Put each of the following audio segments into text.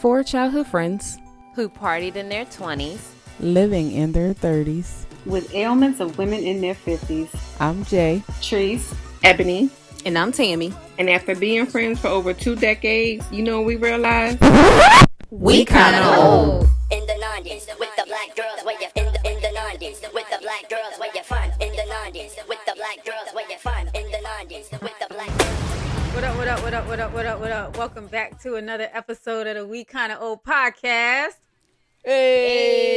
Four childhood friends who partied in their 20s, living in their 30s, with ailments of women in their 50s. I'm Jay, Treese, Ebony, and I'm Tammy. And after being friends for over 2 decades, you know what we realized? We kinda old. In the 90s, with the black girls, where you in the 90s, with the black girls, where you fun. In the 90s, with the black girls, where you fun. In the 90s, with the black girls. What up, what up, what up, what up, what up, what up? Welcome back to another episode of the We Kinda Old podcast. Hey!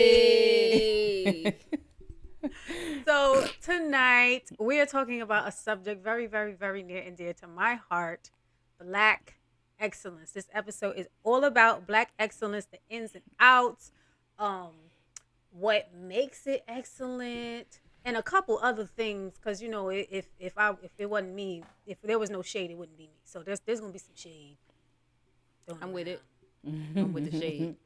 So tonight we are talking about a subject very, very, very near and dear to my heart, Black excellence. This episode is all about Black excellence, the ins and outs, what makes it excellent, and a couple other things. Because you know, if it wasn't me, if there was no shade, it wouldn't be me. So there's gonna be some shade. I'm with it. I'm with the shade.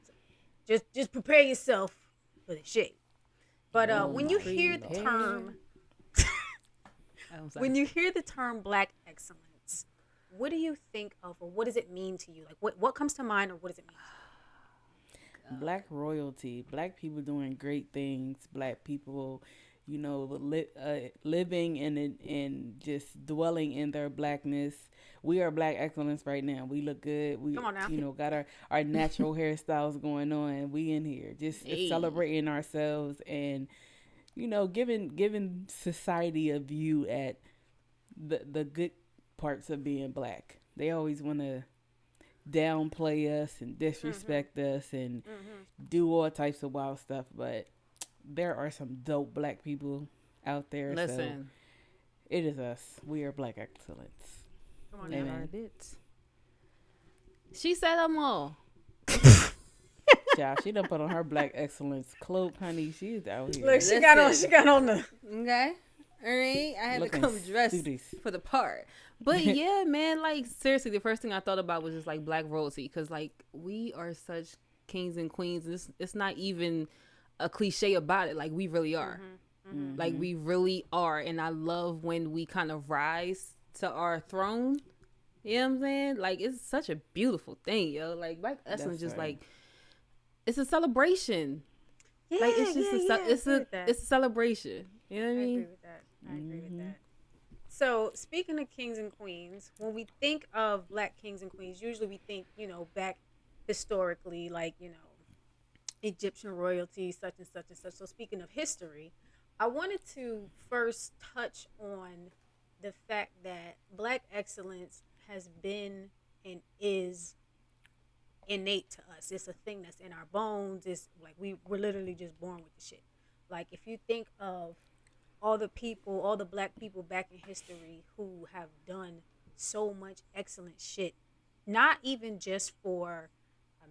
Just prepare yourself for the shade. But when you hear the term, Black excellence, what do you think of, or what does it mean to you? Like, what comes to mind, or what does it mean to you? Black royalty, Black people doing great things, Black people, you know, living and just dwelling in their Blackness. We are Black excellence right now. We look good. We, you know, got our natural hairstyles going on. We in here just celebrating ourselves and, you know, giving society a view at the good parts of being Black. They always want to downplay us and disrespect us and do all types of wild stuff, but there are some dope Black people out there. Listen, so it is us. We are Black excellence. Come on, Amen. She said I'm all. Child, she done put on her Black excellence cloak, honey. She's out here. Look, she got on the. Okay. All right. I had to come dressed for the part. But yeah, man, like seriously, the first thing I thought about was just like Black royalty, because like we are such kings and queens. And it's not even a cliche about it. Like we really are. Like we really are. And I love when we kind of rise to our throne. You know what I'm saying? Like it's such a beautiful thing, yo. Like Black excellence, just like it's a celebration. Yeah, like it's just it's a celebration. You know what I mean? I agree with that. So speaking of kings and queens, when we think of Black kings and queens, usually we think, you know, back historically, like, you know, Egyptian royalty, such and such and such. So speaking of history, I wanted to first touch on the fact that Black excellence has been and is innate to us. It's a thing that's in our bones. It's like we're literally just born with the shit. Like if you think of all the Black people back in history who have done so much excellent shit, not even just for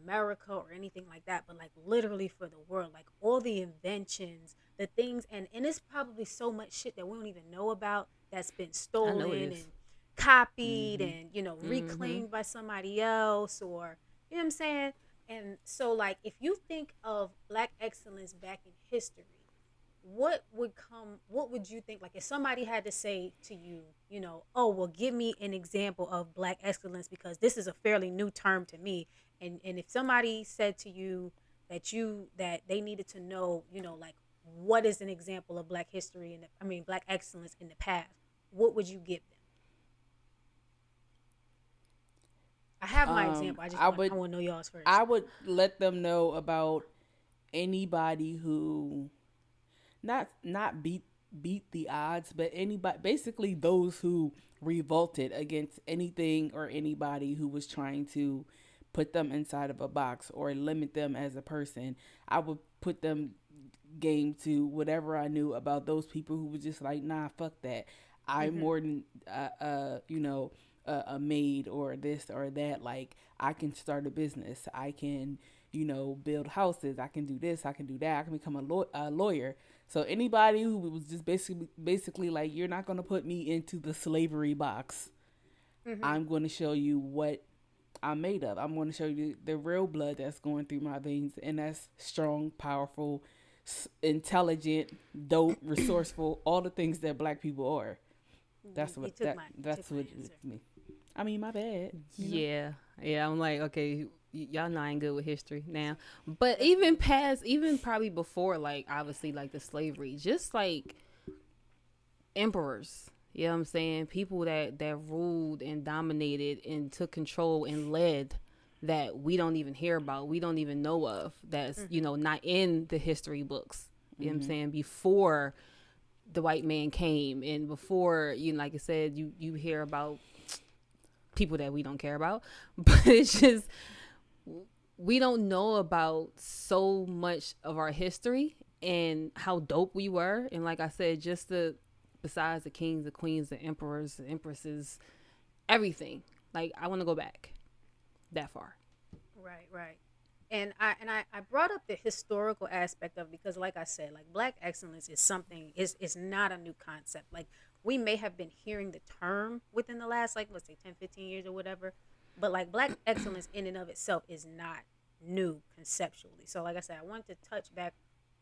America or anything like that, but like literally for the world, like all the inventions, the things, and it's probably so much shit that we don't even know about that's been stolen and copied and, you know, reclaimed by somebody else, or, you know what I'm saying? And so like if you think of Black excellence back in history, what would you think, like if somebody had to say to you, you know, oh, well, give me an example of Black excellence, because this is a fairly new term to me, and if somebody said to you that they needed to know, you know, like what is an example of Black history and Black excellence in the past, what would you give them? I have my example. I want to know y'all's first. I would let them know about anybody who not beat the odds, but anybody, basically those who revolted against anything or anybody who was trying to put them inside of a box or limit them as a person. I would put them game to whatever I knew about those people who were just like, nah, fuck that. I'm more than you know, a maid or this or that. Like I can start a business. I can, you know, build houses. I can do this. I can do that. I can become a lawyer. So anybody who was just basically like, you're not going to put me into the slavery box. I'm going to show you what I'm made of. I'm going to show you the real blood that's going through my veins, and that's strong, powerful, intelligent, dope, resourceful, all the things that Black people are. That's what it is me. I mean, my bad. Yeah. I'm like, okay, y'all know I ain't good with history now, but even probably before, like, obviously, like, the slavery, just like emperors, you know what I'm saying? People that ruled and dominated and took control and led, that we don't even hear about, we don't even know of, that's, you know, not in the history books, you know what I'm saying, before the white man came, and before, you know, like I said, you hear about people that we don't care about, but it's just, we don't know about so much of our history and how dope we were. And like I said, just besides the kings, the queens, the emperors, the empresses, everything, like, I want to go back that far. Right. And I brought up the historical aspect of it because, like I said, like, Black excellence is something, is not a new concept. Like, we may have been hearing the term within the last, like, let's say 10, 15 years or whatever, but, like, Black excellence in and of itself is not new conceptually. So, like I said, I wanted to touch back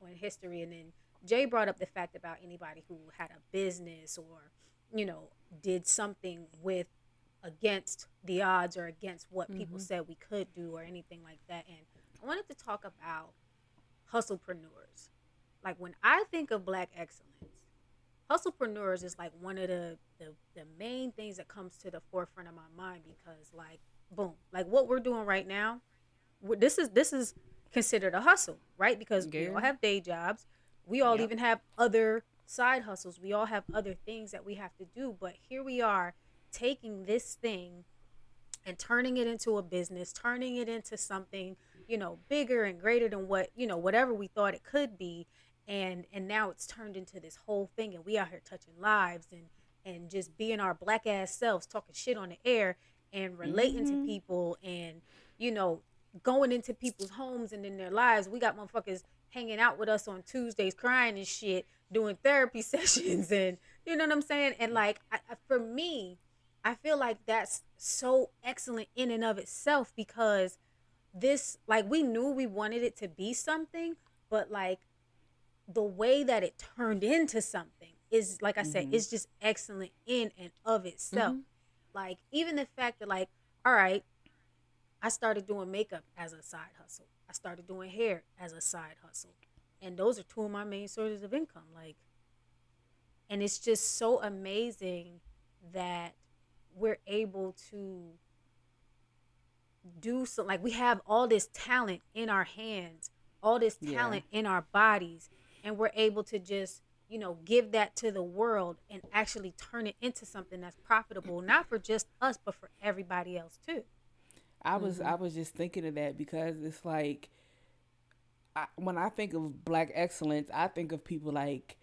on history, and then Jay brought up the fact about anybody who had a business or, you know, did something against the odds or against what people said we could do or anything like that. And I wanted to talk about hustlepreneurs. Like, when I think of Black excellence, hustlepreneurs is like one of the main things that comes to the forefront of my mind, because, like, boom, like what we're doing right now, this is considered a hustle, right? Because we all have day jobs, we all even have other side hustles, we all have other things that we have to do, but here we are taking this thing and turning it into a business, turning it into something, you know, bigger and greater than what, you know, whatever we thought it could be. And now it's turned into this whole thing, and we out here touching lives and just being our Black ass selves, talking shit on the air and relating to people, and, you know, going into people's homes and in their lives. We got motherfuckers hanging out with us on Tuesdays crying and shit, doing therapy sessions, and you know what I'm saying? And, like, for me, I feel like that's so excellent in and of itself, because this, like, we knew we wanted it to be something, but, like, the way that it turned into something is, like I said, it's just excellent in and of itself. Like, even the fact that, like, all right, I started doing makeup as a side hustle. I started doing hair as a side hustle. And those are two of my main sources of income. Like, and it's just so amazing that we're able to do so. Like, we have all this talent in our hands, all this talent in our bodies, and we're able to just, you know, give that to the world and actually turn it into something that's profitable, not for just us, but for everybody else too. I was just thinking of that, because it's like, when I think of Black excellence, I think of people like,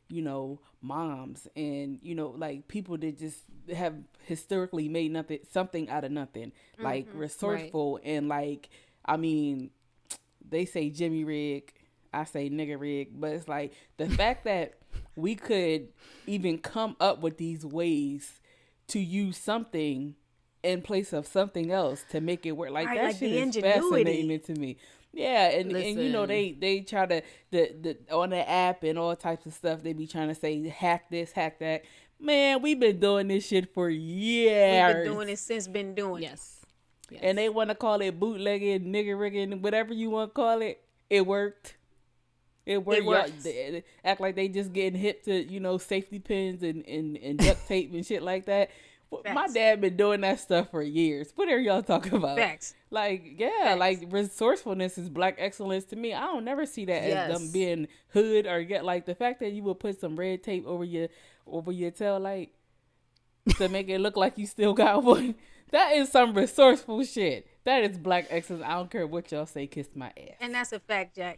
you know, moms, and, you know, like, people that just have historically made something out of nothing, like, resourceful, and, like, I mean, they say Jimmy rig, I say nigga rig, but it's like the fact that we could even come up with these ways to use something in place of something else to make it work, like, that like shit is fascinating to me. Yeah, and you know, they try to the on the app and all types of stuff, they be trying to say hack this, hack that. Man, we've been doing this shit for years. We've been doing it since been doing it. Yes. And they want to call it bootlegging, nigger rigging, whatever you want to call it. It worked. It worked. They act like they just getting hip to, you know, safety pins and duct tape and shit like that. Facts. My dad been doing that stuff for years. What are y'all talking about? Facts. Like, yeah, Facts. Like, resourcefulness is Black excellence to me. I don't never see that as them being hood, or get, like, the fact that you will put some red tape over your tail light to make it look like you still got one. That is some resourceful shit. That is Black excellence. I don't care what y'all say. Kiss my ass. And that's a fact, Jack.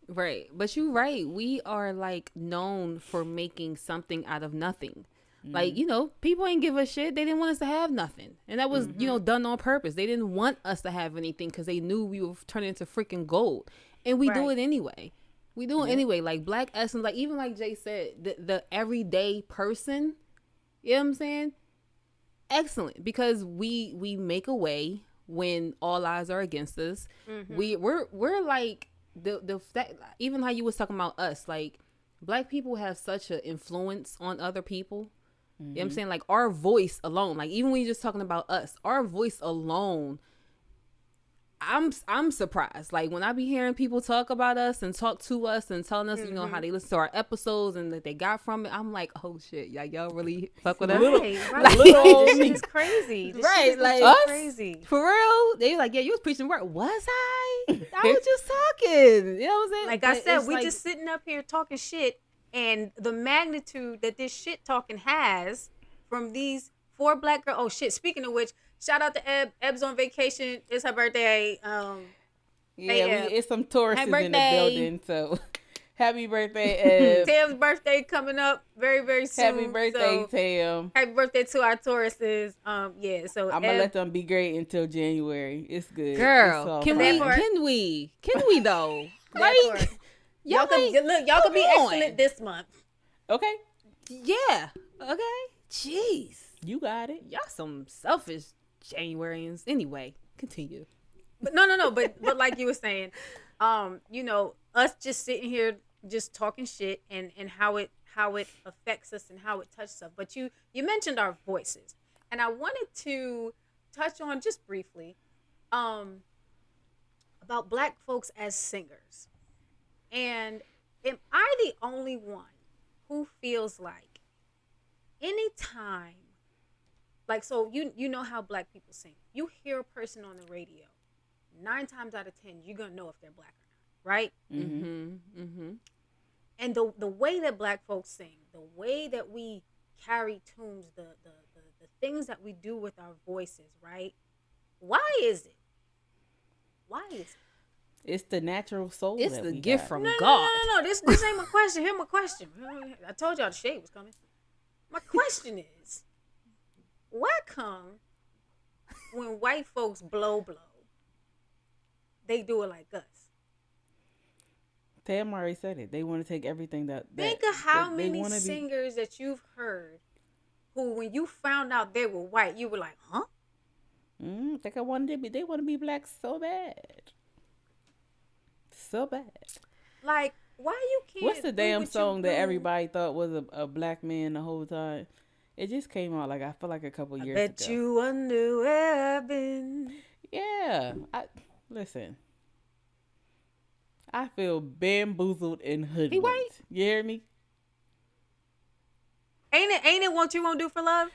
Right. But you're right. We are, like, known for making something out of nothing. Like, you know, people ain't give a shit. They didn't want us to have nothing. And that was, you know, done on purpose. They didn't want us to have anything because they knew we would turn into freaking gold. And we do it anyway. We do it anyway. Like, Black essence, like, even like Jay said, the everyday person, you know what I'm saying? Excellent. Because we make a way when all eyes are against us. We're like, even how you was talking about us, like, Black people have such an influence on other people. You know what I'm saying? Like, our voice alone, like, even when you're just talking about us, our voice alone I'm surprised. Like when I be hearing people talk about us and talk to us and telling us, how they listen to our episodes and that they got from it, I'm like, oh shit, y'all really fuck with us. Right. Little this shit is crazy. This right, shit is like us, crazy. For real. They like, yeah, you was preaching the word. Was I? I was just talking. You know what I'm saying? Like I said, we just sitting up here talking shit, and the magnitude that this shit talking has from these 4 black girls. Oh shit! Speaking of which, shout out to Eb. Eb's on vacation. It's her birthday. It's some tourists in the building, so happy birthday, Eb. Tam's birthday coming up very, very soon. Happy birthday, Tam. Happy birthday to our tourists. So I'm gonna let them be great until January. It's good. Girl, can we though? Like, y'all can be excellent this month. Okay. Yeah. Okay. Jeez. You got it. Y'all some selfish Januarians. Anyway, continue. But no. But like you were saying, us just sitting here just talking shit and how it affects us and how it touches us. But you mentioned our voices, and I wanted to touch on just briefly about black folks as singers. And am I the only one who feels like anytime, like, so you know how black people sing. You hear a person on the radio, 9 times out of 10, you're going to know if they're black or not, right? Mm-hmm. Mm-hmm. And the way that black folks sing, the way that we carry tunes, the things that we do with our voices, right? Why is it? It's the natural soul. It's that the we gift got. from No. God. This ain't my question. Here's my question. I told y'all the shade was coming. My question is, why come when white folks blow, they do it like us? Tam already said it. They want to take everything that Think of how many singers that you've heard who, when you found out they were white, you were like, huh? Think I wanted to be. They want to be black so bad. So bad. Like, why you can't? What's the damn song that everybody thought was a black man the whole time? It just came out I feel like a couple years ago. Bet you wonder where I've been. Yeah. Listen. I feel bamboozled and hoodwinked. He white? You hear me? Ain't it What You Won't Do for Love?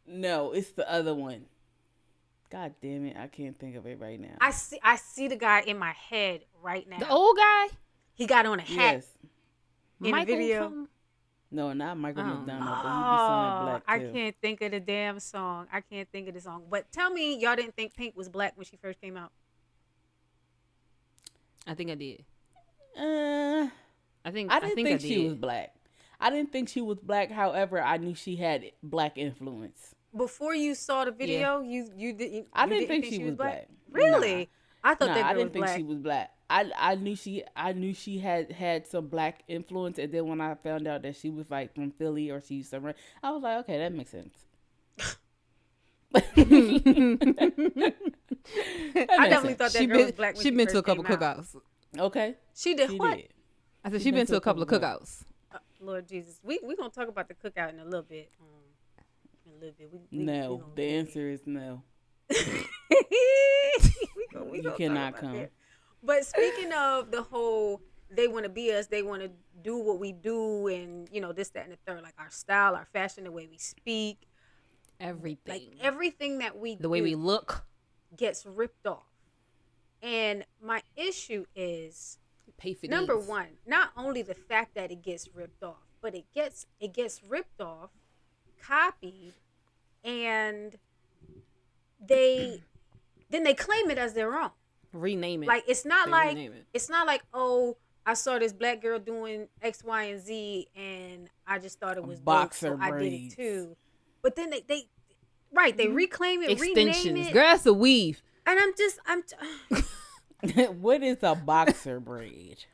No, it's the other one. God damn it, I can't think of it right now. I see the guy in my head right now. The old guy? He got on a hat. Yes. In Michael the video. From... No, not Michael McDonald, but he be Oh, sounding black too. I can't think of the damn song. I can't think of the song. But tell me, y'all didn't think Pink was black when she first came out? I think I did. I didn't think she was black. I didn't think she was black. However, I knew she had black influence. Before you saw the video, you didn't. I didn't think she was black. Really? Nah. I thought that girl I didn't was think black. she was black. I knew she had some black influence, and then when I found out that she was like from Philly or she used to run, I was like, okay, that makes sense. I definitely thought that girl was black. When she been to a couple cookouts. Okay, she did what? Did. I said she been to a couple of cookouts. Lord Jesus, we gonna talk about the cookout in a little bit. No, the answer is no. we you cannot come. That. But speaking of the whole, they want to be us, they want to do what we do, and this, that, and the third, like our style, our fashion, the way we speak, everything, like everything that we the way we look gets ripped off. And my issue is, pay for number these. one, not only the fact that it gets ripped off, but it gets ripped off, copied, and they claim it as their own. Rename it. Like it's not like, oh, I saw this black girl doing X, Y, and Z, and I just thought it was boxer dope, so braids. I did it too. But then they reclaim it, extensions. rename it. Girl, that's a weave. And What is a boxer braid?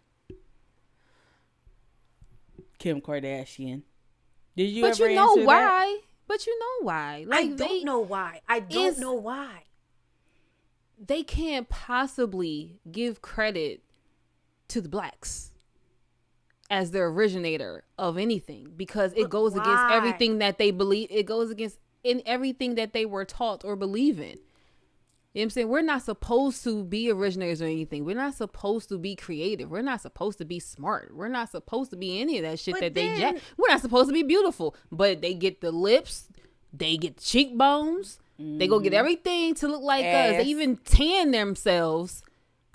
Kim Kardashian. Did you But ever you know answer why? that? But you know why? I don't know why. They can't possibly give credit to the blacks as the originator of anything, because it goes against everything that they believe. It goes against in everything that they were taught or believe in. You know what I'm saying? We're not supposed to be originators or anything. We're not supposed to be creative. We're not supposed to be smart. We're not supposed to be any of that shit that they jack. We're not supposed to be beautiful. But they get the lips. They get the cheekbones. They go get everything to look like us. They even tan themselves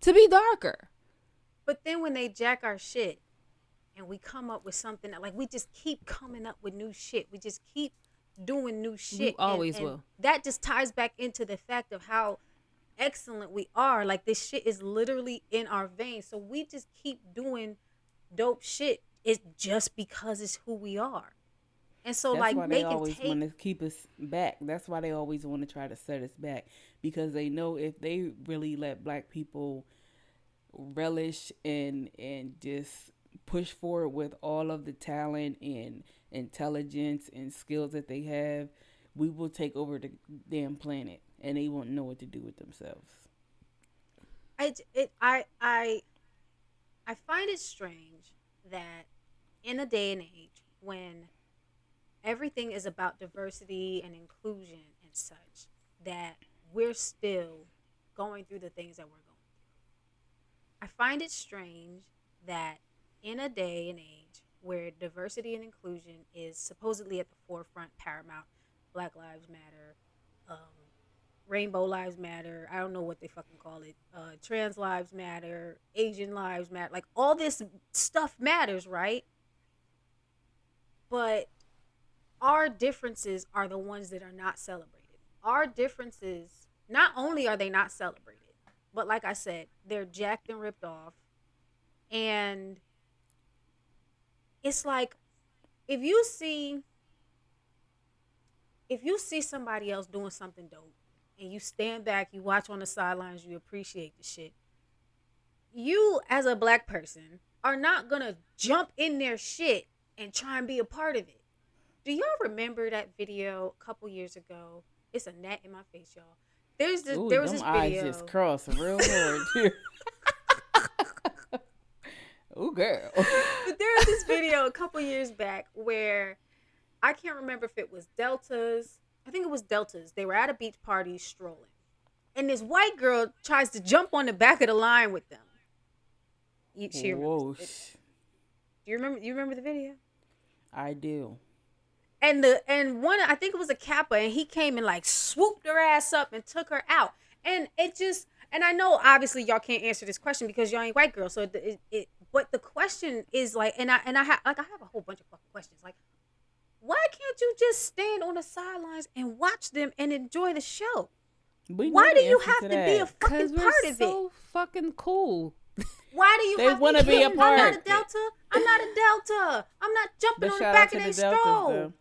to be darker. But then when they jack our shit and we come up with something that, like, we just keep coming up with new shit. We just keep doing new shit. We always and will. That just ties back into the fact of how excellent we are. Like, this shit is literally in our veins. So we just keep doing dope shit. It's just because it's who we are. And so, that's like, why they always want to keep us back. That's why they always want to try to set us back, because they know if they really let black people relish and just push forward with all of the talent and intelligence and skills that they have, we will take over the damn planet, and they won't know what to do with themselves. I find it strange that in a day and age when everything is about diversity and inclusion and such, that we're still going through the things that we're going through. I find it strange that in a day and age where diversity and inclusion is supposedly at the forefront, paramount, Black Lives Matter, Rainbow Lives Matter, I don't know what they fucking call it, Trans Lives Matter, Asian Lives Matter, like all this stuff matters, right? But our differences are the ones that are not celebrated. Our differences, not only are they not celebrated, but like I said, they're jacked and ripped off. And it's like, if you see somebody else doing something dope and you stand back, you watch on the sidelines, you appreciate the shit, you as a black person are not gonna jump in their shit and try and be a part of it. Do y'all remember that video a couple years ago? It's a gnat in my face, y'all. There was this video. Eyes just cross real hard. Oh, girl. But there was this video a couple years back where I can't remember if it was Deltas. I think it was Deltas. They were at a beach party strolling, and this white girl tries to jump on the back of the line with them. Whoa. Do you remember? You remember the video? I do. And one, I think it was a Kappa, and he came and like swooped her ass up and took her out. And it just, and I know obviously y'all can't answer this question because y'all ain't white girls. So but the question is like, and I have a whole bunch of fucking questions. Like, why can't you just stand on the sidelines and watch them and enjoy the show? Why do you have to be a fucking part of it? So fucking cool. Why do you they have want to be a part? I'm not a Delta. I'm not a Delta. I'm not jumping on the back of their stroll.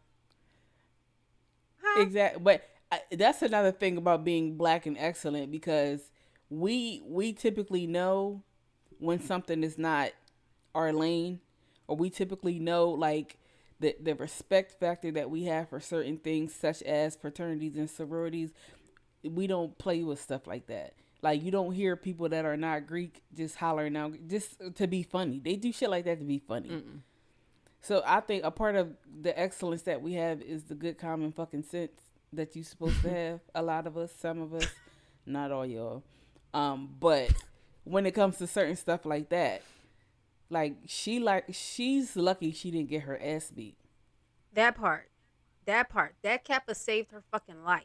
Huh? Exactly. But that's another thing about being black and excellent, because we typically know when something is not our lane, or we typically know like the respect factor that we have for certain things, such as fraternities and sororities. We don't play with stuff like that. Like, you don't hear people that are not Greek just hollering out just to be funny. They do shit like that to be funny. Mm-mm. So I think a part of the excellence that we have is the good common fucking sense that you're supposed to have. A lot of us, some of us, not all y'all. But when it comes to certain stuff like that, like she's lucky she didn't get her ass beat. That part. That Kappa saved her fucking life.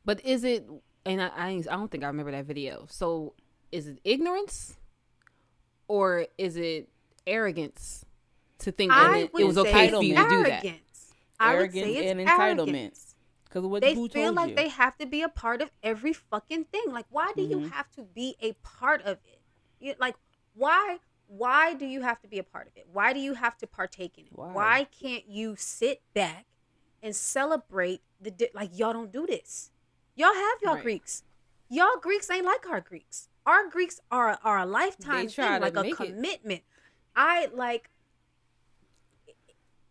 But is it? And I don't think I remember that video. So is it ignorance, or is it arrogance to think that it was okay for you to do that? I would say it's and entitlement. Because they feel like they have to be a part of every fucking thing. Like, why do you have to be a part of it? Like, why do you have to be a part of it? Why do you have to partake in it? Why can't you sit back and celebrate like, y'all don't do this? Y'all have y'all Greeks. Y'all Greeks ain't like our Greeks. Our Greeks are a lifetime thing, like a commitment.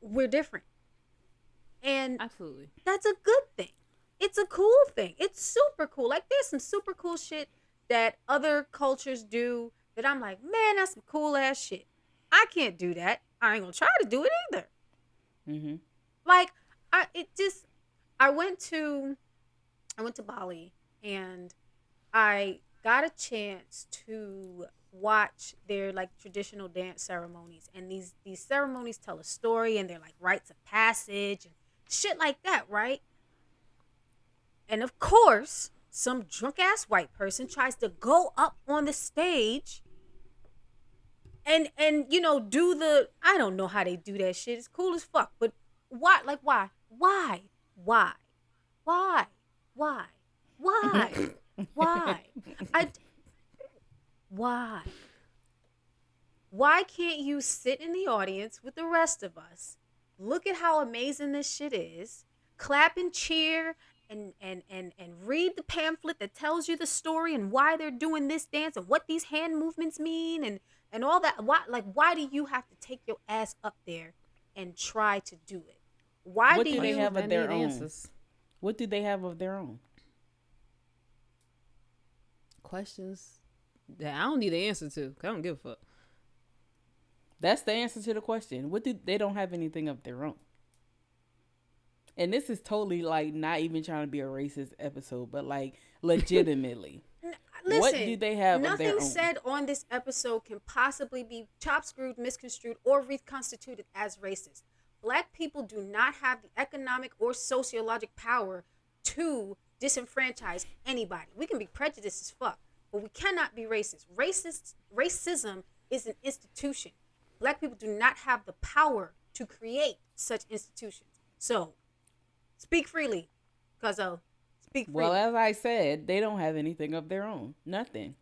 We're different. And absolutely, that's a good thing. It's a cool thing. It's super cool. Like, there's some super cool shit that other cultures do that I'm like, man, that's some cool ass shit. I can't do that. I ain't gonna try to do it either. Mm-hmm. Like, I went to Bali, and I got a chance to watch their like traditional dance ceremonies, and these ceremonies tell a story, and they're like rites of passage and shit like that, right? And of course, some drunk ass white person tries to go up on the stage and do the, I don't know how they do that shit. It's cool as fuck, but why? Like why? Why? Why? Why? Why? Why? Why? I why? Why can't you sit in the audience with the rest of us? Look at how amazing this shit is. Clap and cheer and read the pamphlet that tells you the story and why they're doing this dance and what these hand movements mean and all that. Why do you have to take your ass up there and try to do it? Why what do they you have of their own? Answers? What do they have of their own? Questions that I don't need the answer to. 'Cause I don't give a fuck. That's the answer to the question. They don't have anything of their own. And this is totally like not even trying to be a racist episode, but like legitimately. Listen, what do they have of their own? Nothing said on this episode can possibly be chop screwed, misconstrued, or reconstituted as racist. Black people do not have the economic or sociologic power to disenfranchise anybody. We can be prejudiced as fuck, but we cannot be racist. Racism is an institution. Black people do not have the power to create such institutions. So, speak freely, cuzzo. Speak freely. Well, as I said, they don't have anything of their own. Nothing.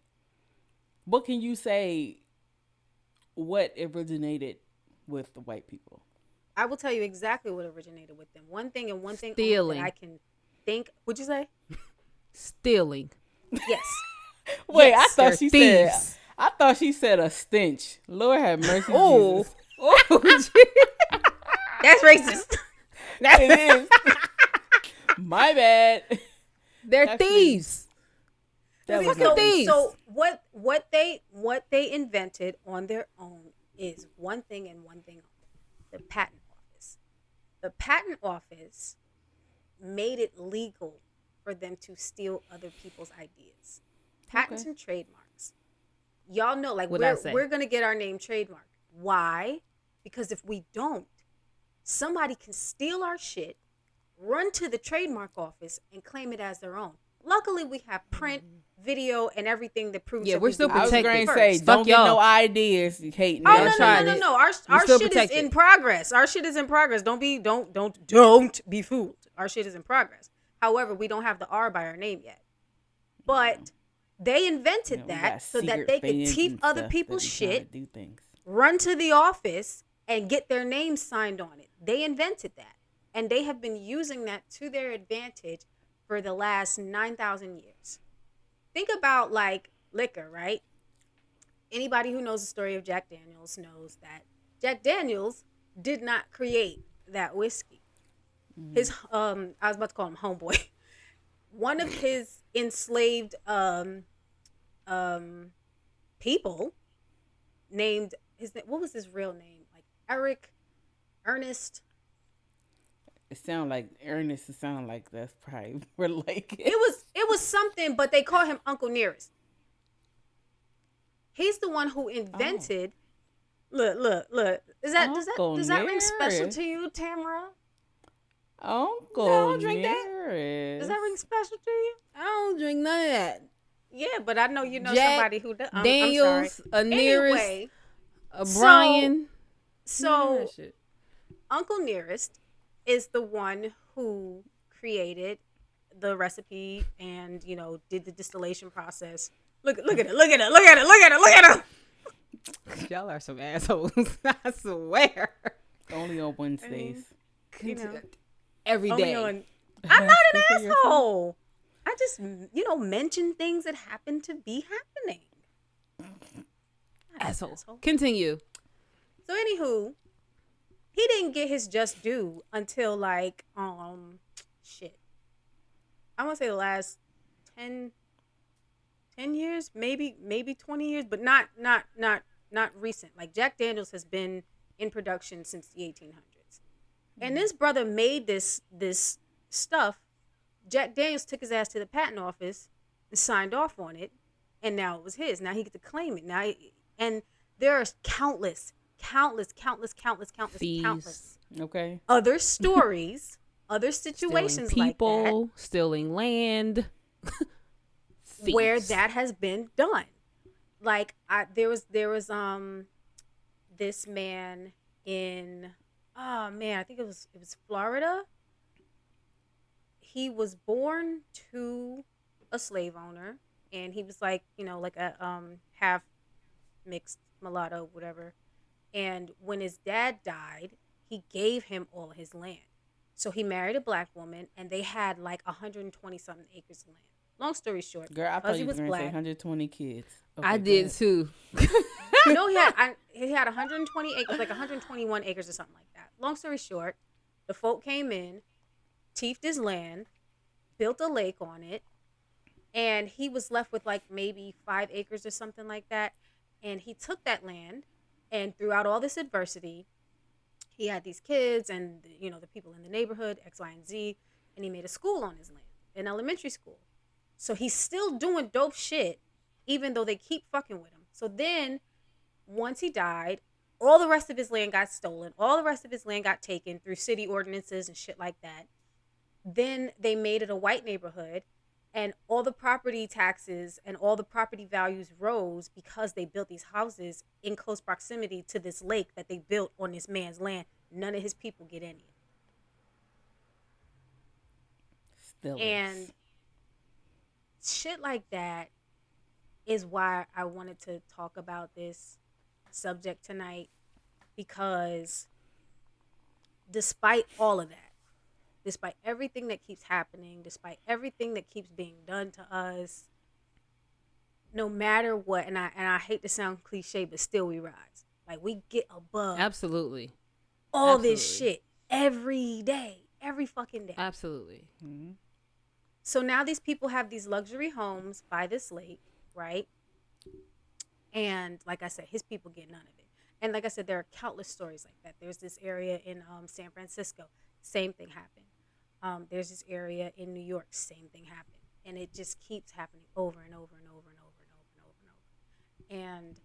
What can you say? What originated with the white people? I will tell you exactly what originated with them. One thing and one thing Stealing. only that I can think. What'd you say? Stealing. Yes. Wait, Yes. I thought she said a stench. Lord have mercy. Oh, Jesus. That's racist. It is. My bad. they're Actually, thieves. That was fucking a- thieves. So what they invented on their own is one thing and one thing only: the patent office. The patent office made it legal for them to steal other people's ideas. Patents and trademarks. Y'all know, like we're gonna get our name trademarked. Why? Because if we don't, somebody can steal our shit, run to the trademark office, and claim it as their own. Luckily, we have print, video, and everything that proves. Yeah, that we're we still do I was this going to first. say, Fuck don't get y'all. no ideas. You hating. Oh that no, shit. no. Our still shit is protected. in progress. Our shit is in progress. Don't be fooled. Our shit is in progress. However, we don't have the R by our name yet. But they invented We that got so that secret they could fans teeth and other stuff that people's be trying shit, to do things. run to the office, and get their name signed on it. They invented that. And they have been using that to their advantage for the last 9,000 years. Think about like liquor, right? Anybody who knows the story of Jack Daniels knows that Jack Daniels did not create that whiskey. His I was about to call him homeboy. One of his enslaved people named his name, what was his real name? Like Ernest. It sound like Ernest. It sound like that's probably related. It was something, but they call him Uncle Nearest. He's the one who invented. Look. Does that ring special Nearest. to you, Tamara? Uncle No, I don't drink that. Nearest. Does that ring special to you? I don't drink none of that. Yeah, but I know you know Jack somebody who does. Daniels, a Nearest, Anyway, a Brian. so that shit. Uncle Nearest is the one who created the recipe and did the distillation process. Look at it. Y'all are some assholes. I swear. Only on Wednesdays. Every day. I'm not an asshole. I just mention things that happen to be happening. Asshole. Continue. So anywho, he didn't get his just due until like shit. I want to say the last 10 years, maybe 20 years, but not recent. Like Jack Daniels has been in production since the 1800s. And this brother made this stuff. Jack Daniels took his ass to the patent office signed off on it, and now it was his. Now he get to claim it. And there are countless Fees. Okay. other stories, other Stealing situations people, stealing land, where thieves. that has been done. Like there was this man in, oh man, I think it was Florida. He was born to a slave owner, and he was like, like a half mixed mulatto, whatever. And when his dad died, he gave him all his land. So he married a black woman, and they had like 120 something acres of land. Long story short, Girl, I because thought he you was were going to say black. 120 kids. Okay, I go did ahead. too. No, he had 120 acres, like 121 acres or something like that. Long story short, the folk came in, teethed his land, built a lake on it, and he was left with like maybe 5 acres or something like that. And he took that land, and throughout all this adversity, he had these kids and the people in the neighborhood, X, Y, and Z, and he made a school on his land, an elementary school. So he's still doing dope shit, even though they keep fucking with him. So then, once he died, all the rest of his land got stolen. All the rest of his land got taken through city ordinances and shit like that. Then they made it a white neighborhood, and all the property taxes and all the property values rose because they built these houses in close proximity to this lake that they built on this man's land. None of his people get any. Still And is. shit like that is why I wanted to talk about this subject tonight, because despite all of that, despite everything that keeps happening, despite everything that keeps being done to us, no matter what, and I hate to sound cliche, but still we rise. Like, we get above Absolutely. all this shit every day, every fucking day. Absolutely. Mm-hmm. So now these people have these luxury homes by this lake, right? And like I said, his people get none of it. And like I said, there are countless stories like that. There's this area in San Francisco, same thing happened. There's this area in New York, same thing happened. And it just keeps happening over and over and over and over and over and over and over. And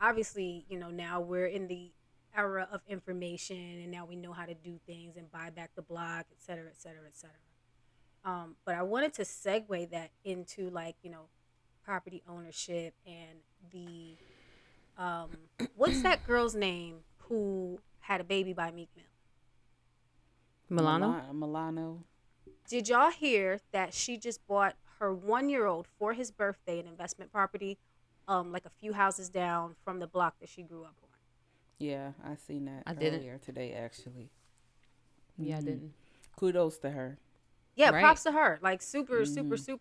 obviously, now we're in the era of information, and now we know how to do things and buy back the block, et cetera, et cetera, et cetera. But I wanted to segue that into property ownership and the what's that girl's name who had a baby by Meek Mill? Milano. Did y'all hear that she just bought her 1-year-old for his birthday an investment property, like a few houses down from the block that she grew up on? Yeah, I seen that earlier today, actually. Yeah, I didn't. Kudos to her. Yeah, Right. props to her. Like super.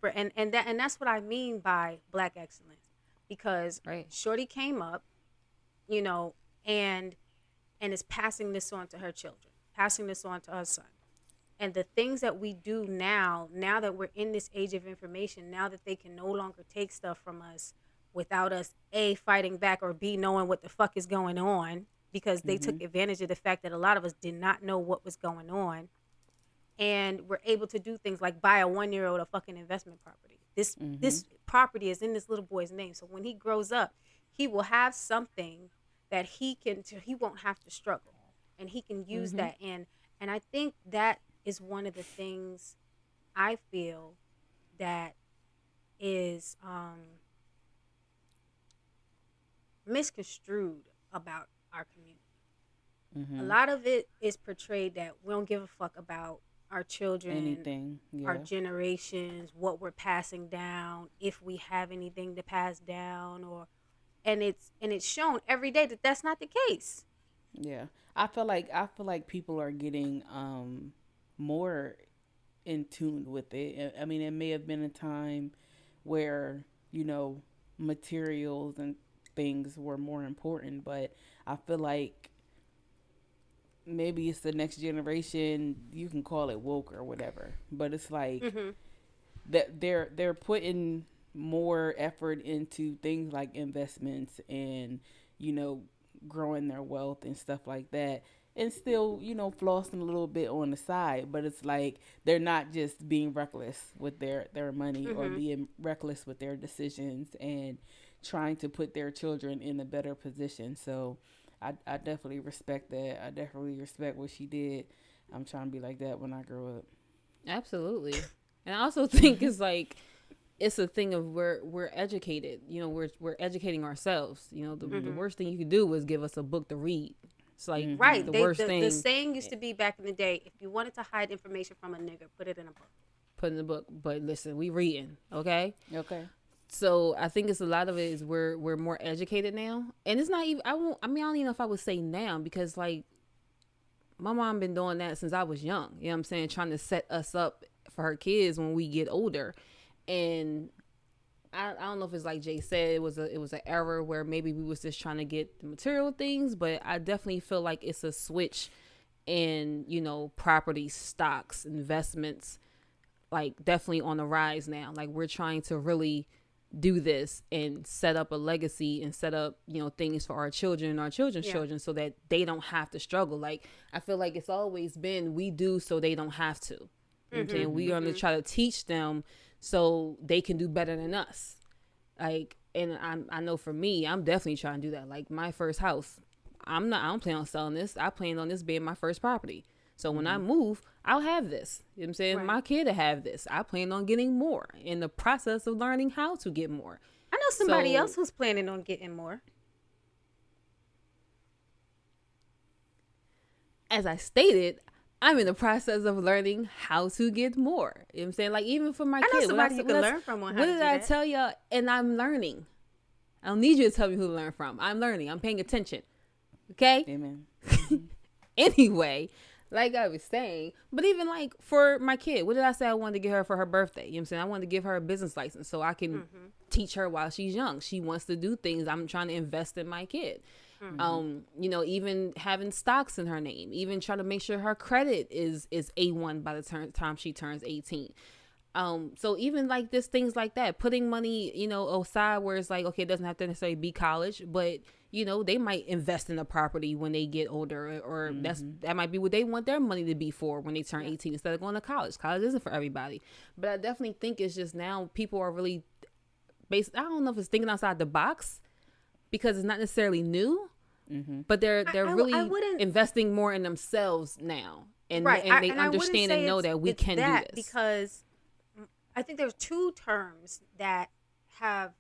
And that's what I mean by black excellence. Because Shorty came up, and is passing this on to her children, passing this on to her son. And the things that we do now that we're in this age of information, now that they can no longer take stuff from us without us, A, fighting back, or B, knowing what the fuck is going on, because they took advantage of the fact that a lot of us did not know what was going on. And we're able to do things like buy a 1-year-old a fucking investment property. This property is in this little boy's name. So when he grows up, he will have something that he won't have to struggle, and he can use that. And I think that is one of the things I feel that is misconstrued about our community. A lot of it is portrayed that we don't give a fuck about our children, anything, our generations, what we're passing down, if we have anything to pass down, and it's shown every day that that's not the case. Yeah, I feel like people are getting more in tune with it. I mean, it may have been a time where materials and things were more important, but I feel like maybe it's the next generation. You can call it woke or whatever, but it's like that they're putting more effort into things like investments and growing their wealth and stuff like that. and still, flossing a little bit on the side. But it's like they're not just being reckless with their money or being reckless with their decisions and trying to put their children in a better position. So I definitely respect that. I definitely respect what she did. I'm trying to be like that when I grow up. Absolutely. And I also think it's like, it's a thing of we're educated. We're educating ourselves. The worst thing you could do is give us a book to read. It's like right. the worst thing. The saying used to be back in the day, if you wanted to hide information from a nigga, put it in a book. Put in the book. But listen, we reading, okay? Okay. So I think it's a lot of it is we're more educated now. And it's not even, I don't even know if I would say now, because like my mom been doing that since I was young. You know what I'm saying? Trying to set us up for her kids when we get older. And I don't know if it's like Jay said, it was an error where maybe we was just trying to get the material things, but I definitely feel like it's a switch in, property, stocks, investments, like definitely on the rise now. Like we're trying to really do this and set up a legacy and set up, things for our children and our children's children so that they don't have to struggle. Like I feel like it's always been, we do so they don't have to. You know what I'm saying? We're going to try to teach them so they can do better than us. Like, and I know for me, I'm definitely trying to do that. Like my first house, I don't plan on selling this. I plan on this being my first property. So when I move, I'll have this. You know what I'm saying? Right. My kid will have this. I plan on getting more in the process of learning how to get more. I know somebody else who's planning on getting more. As I stated, I'm in the process of learning how to get more. You know what I'm saying? Like even for my kid. I know somebody you can learn from on how What to did do I that. tell y'all? And I'm learning. I don't need you to tell me who to learn from. I'm learning. I'm paying attention. Okay? Amen. Anyway, like I was saying, but even like for my kid, what did I say I wanted to get her for her birthday? You know what I'm saying? I wanted to give her a business license so I can teach her while she's young. She wants to do things. I'm trying to invest in my kid. Even having stocks in her name, even trying to make sure her credit is A1 by the time she turns 18. So even like this things like that, putting money, aside where it's like, okay, it doesn't have to necessarily be college, but they might invest in a property when they get older, or that might be what they want their money to be for when they turn 18 instead of going to college. College isn't for everybody, but I definitely think it's just now people are really I don't know if it's thinking outside the box because it's not necessarily new, but they're really investing more in themselves now, and they understand and know that we can do this. Because I think there's two terms that have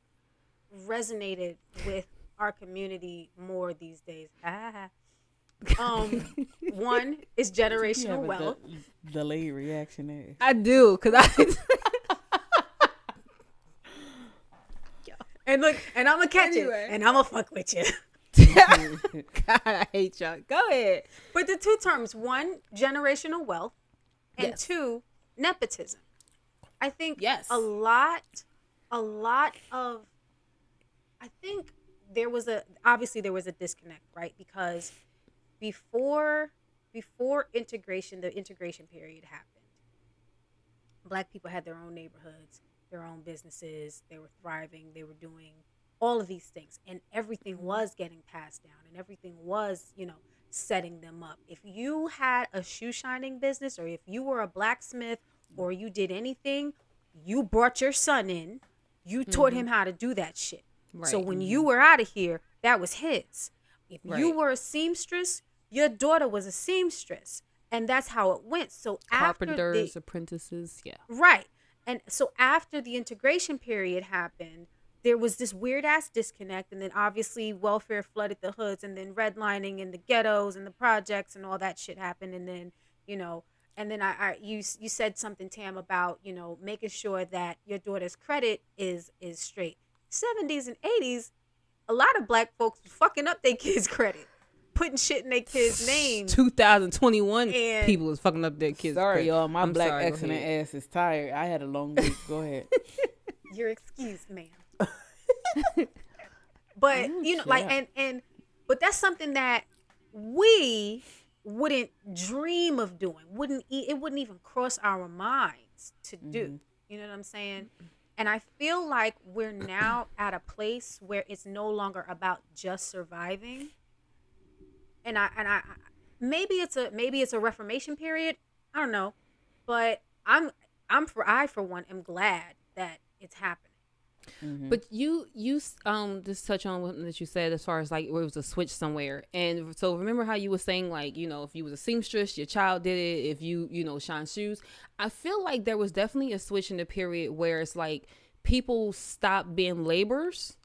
resonated with our community more these days. One is generational wealth. Delayed reaction there. I do, because And look, and I'm gonna catch it, and I'm gonna fuck with you. God, I hate y'all. Go ahead. But the two terms: one, generational wealth, and two, nepotism. I think a lot of, I think there was a disconnect, right? Because before integration, the integration period happened, Black people had their own neighborhoods, their own businesses, they were thriving, they were doing all of these things, and everything was getting passed down, and everything was, setting them up. If you had a shoe shining business, or if you were a blacksmith, or you did anything, you brought your son in, you taught him how to do that shit. Right. So when you were out of here, that was his. If you were a seamstress, your daughter was a seamstress. And that's how it went. So carpenters, apprentices, right. And so after the integration period happened, there was this weird ass disconnect, and then obviously welfare flooded the hoods, and then redlining in the ghettos and the projects and all that shit happened, and then and then you said something, Tam, about making sure that your daughter's credit is straight. 70s and 80s, a lot of Black folks was fucking up their kids' credit, putting shit in their kids' names. 2021 people was fucking up their kids' credit. Sorry, y'all, my Black excellent ass is tired. I had a long week. Go ahead. You're excused, ma'am. But but that's something that we wouldn't dream of doing. It wouldn't even cross our minds to do. You know what I'm saying? And I feel like we're now at a place where it's no longer about just surviving. And maybe it's a reformation period. I don't know, but I for one am glad that it's happening. Mm-hmm. But you just touch on what that you said as far as like where it was a switch somewhere, and so remember how you were saying like, you know, if you was a seamstress, your child did it. If you know, shine shoes, I feel like there was definitely a switch in the period where it's like people stopped being laborers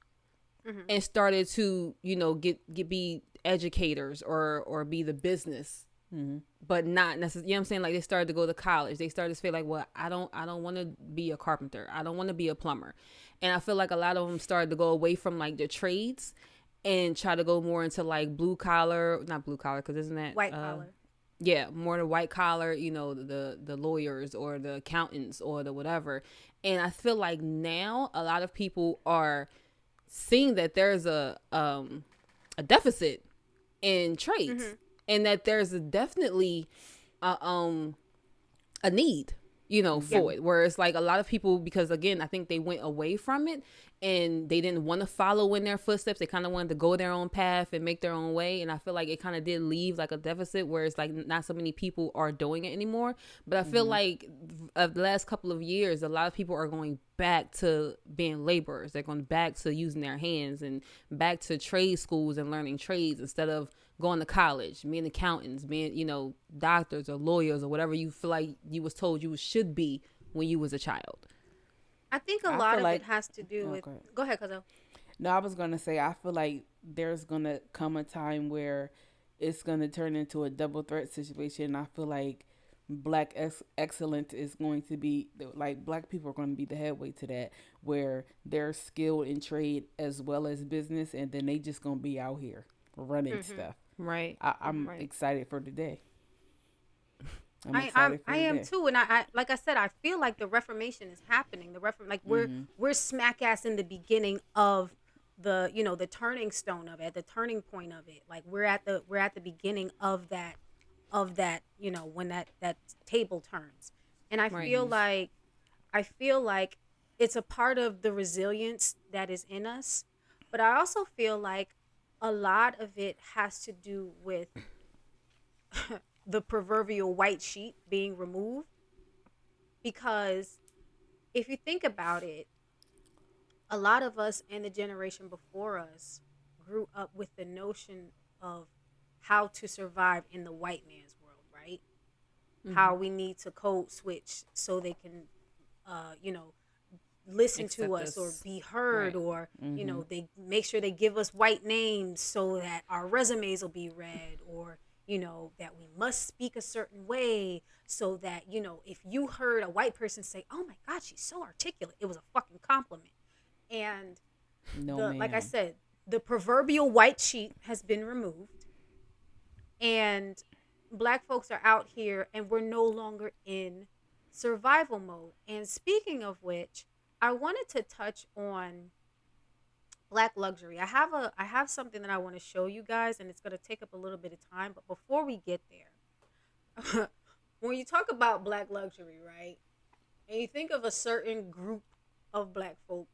and started to, you know, get be educators or be the business. But not necessarily, you know what I'm saying? Like they started to go to college. They started to feel like, well, I don't want to be a carpenter. I don't want to be a plumber. And I feel like a lot of them started to go away from like the trades and try to go more into like not blue collar, because isn't that white collar? Yeah, more the white collar, you know, the lawyers or the accountants or the whatever. And I feel like now a lot of people are seeing that there's a deficit in trades. And that there's definitely a need, you know, for it. Where it's like a lot of people, because again, I think they went away from it and they didn't want to follow in their footsteps. They kind of wanted to go their own path and make their own way. And I feel like it kind of did leave like a deficit where it's like not so many people are doing it anymore. But I feel like of the last couple of years, a lot of people are going back to being laborers. They're going back to using their hands and back to trade schools and learning trades instead of going to college, being accountants, being, you know, doctors or lawyers or whatever you feel like you was told you should be when you was a child. I think a lot of it has to do with. Go ahead, Kazo. No, I was gonna say I feel like there's gonna come a time where it's gonna turn into a double threat situation. I feel like black excellence is going to be like black people are going to be the headway to that, where they're skilled in trade as well as business, and then they just gonna be out here running stuff. Right. I'm excited for the day. I am too, and I like I said, I feel like the reformation is happening. We're smack ass in the beginning of the, you know, the turning stone of it, the turning point of it. Like we're at the beginning of that, you know, when that table turns. And I feel like it's a part of the resilience that is in us, but I also feel like a lot of it has to do with the proverbial white sheet being removed. Because if you think about it, a lot of us and the generation before us grew up with the notion of how to survive in the white man's world, right? How we need to code switch so they can, you know, listen to us or be heard, or you know, they make sure they give us white names so that our resumes will be read, or you know, that we must speak a certain way so that, you know, if you heard a white person say, oh my god, she's so articulate, it was a fucking compliment. And like I said, the proverbial white sheet has been removed, and black folks are out here and we're no longer in survival mode. And speaking of which, I wanted to touch on black luxury. I have something that I want to show you guys, and it's going to take up a little bit of time. But before we get there, when you talk about black luxury, right, and you think of a certain group of black folk,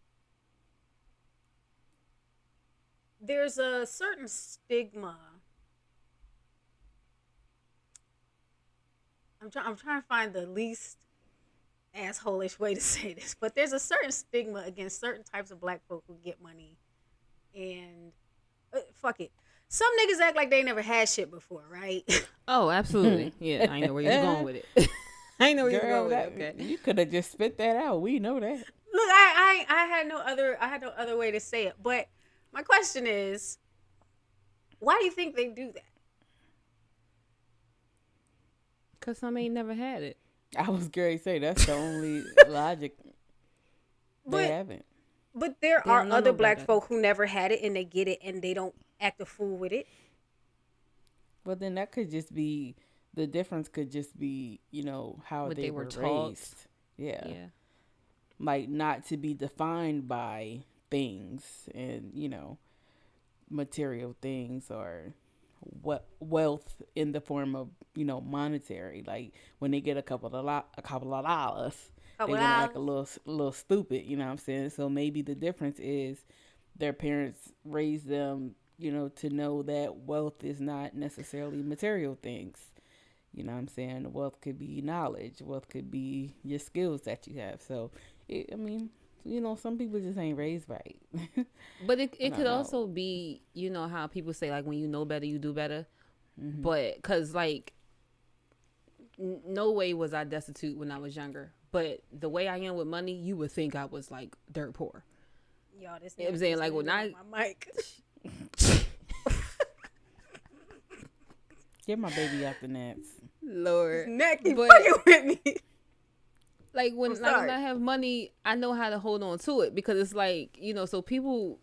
there's a certain stigma. I'm trying to find the least asshole-ish way to say this, but there's a certain stigma against certain types of black folk who get money, and fuck it, some niggas act like they never had shit before, right? Oh, absolutely. Yeah, I know where you're going with it. I know where you're going with it. Okay. You could have just spit that out. We know that. Look, I had no other way to say it, but my question is, why do you think they do that? Because some ain't never had it. I was going to say that's the only logic. They haven't. But there are other black folk who never had it and they get it and they don't act a fool with it. Well, then that could just be, the difference could just be, you know, how they were raised. Yeah. Like not to be defined by things and, you know, material things or wealth in the form of, you know, monetary. Like when they get a couple of dollars, they're gonna act a little stupid, you know what I'm saying? So maybe the difference is their parents raised them to know that wealth is not necessarily material things. You know what I'm saying? Wealth could be knowledge. Wealth could be your skills that you have. So, some people just ain't raised right. But it I don't could know. also be, how people say, like, when you know better, you do better. Mm-hmm. But, because, like, no way was I destitute when I was younger. But the way I am with money, you would think I was, like, dirt poor. Y'all, this I'm saying, like, when my mic. Get my baby out the nets. Lord. Neck, you fucking with me. Like when I have money, I know how to hold on to it, because it's like, so people,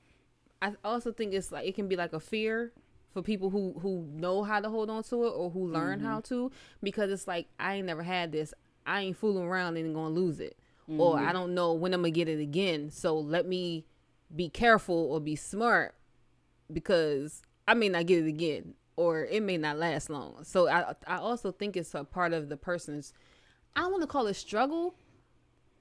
I also think it's like, it can be like a fear for people who know how to hold on to it, or who learn how to, because it's like, I ain't never had this. I ain't fooling around and gonna lose it. Or I don't know when I'm gonna get it again. So let me be careful or be smart, because I may not get it again, or it may not last long. So I also think it's a part of the person's, I don't want to call it struggle,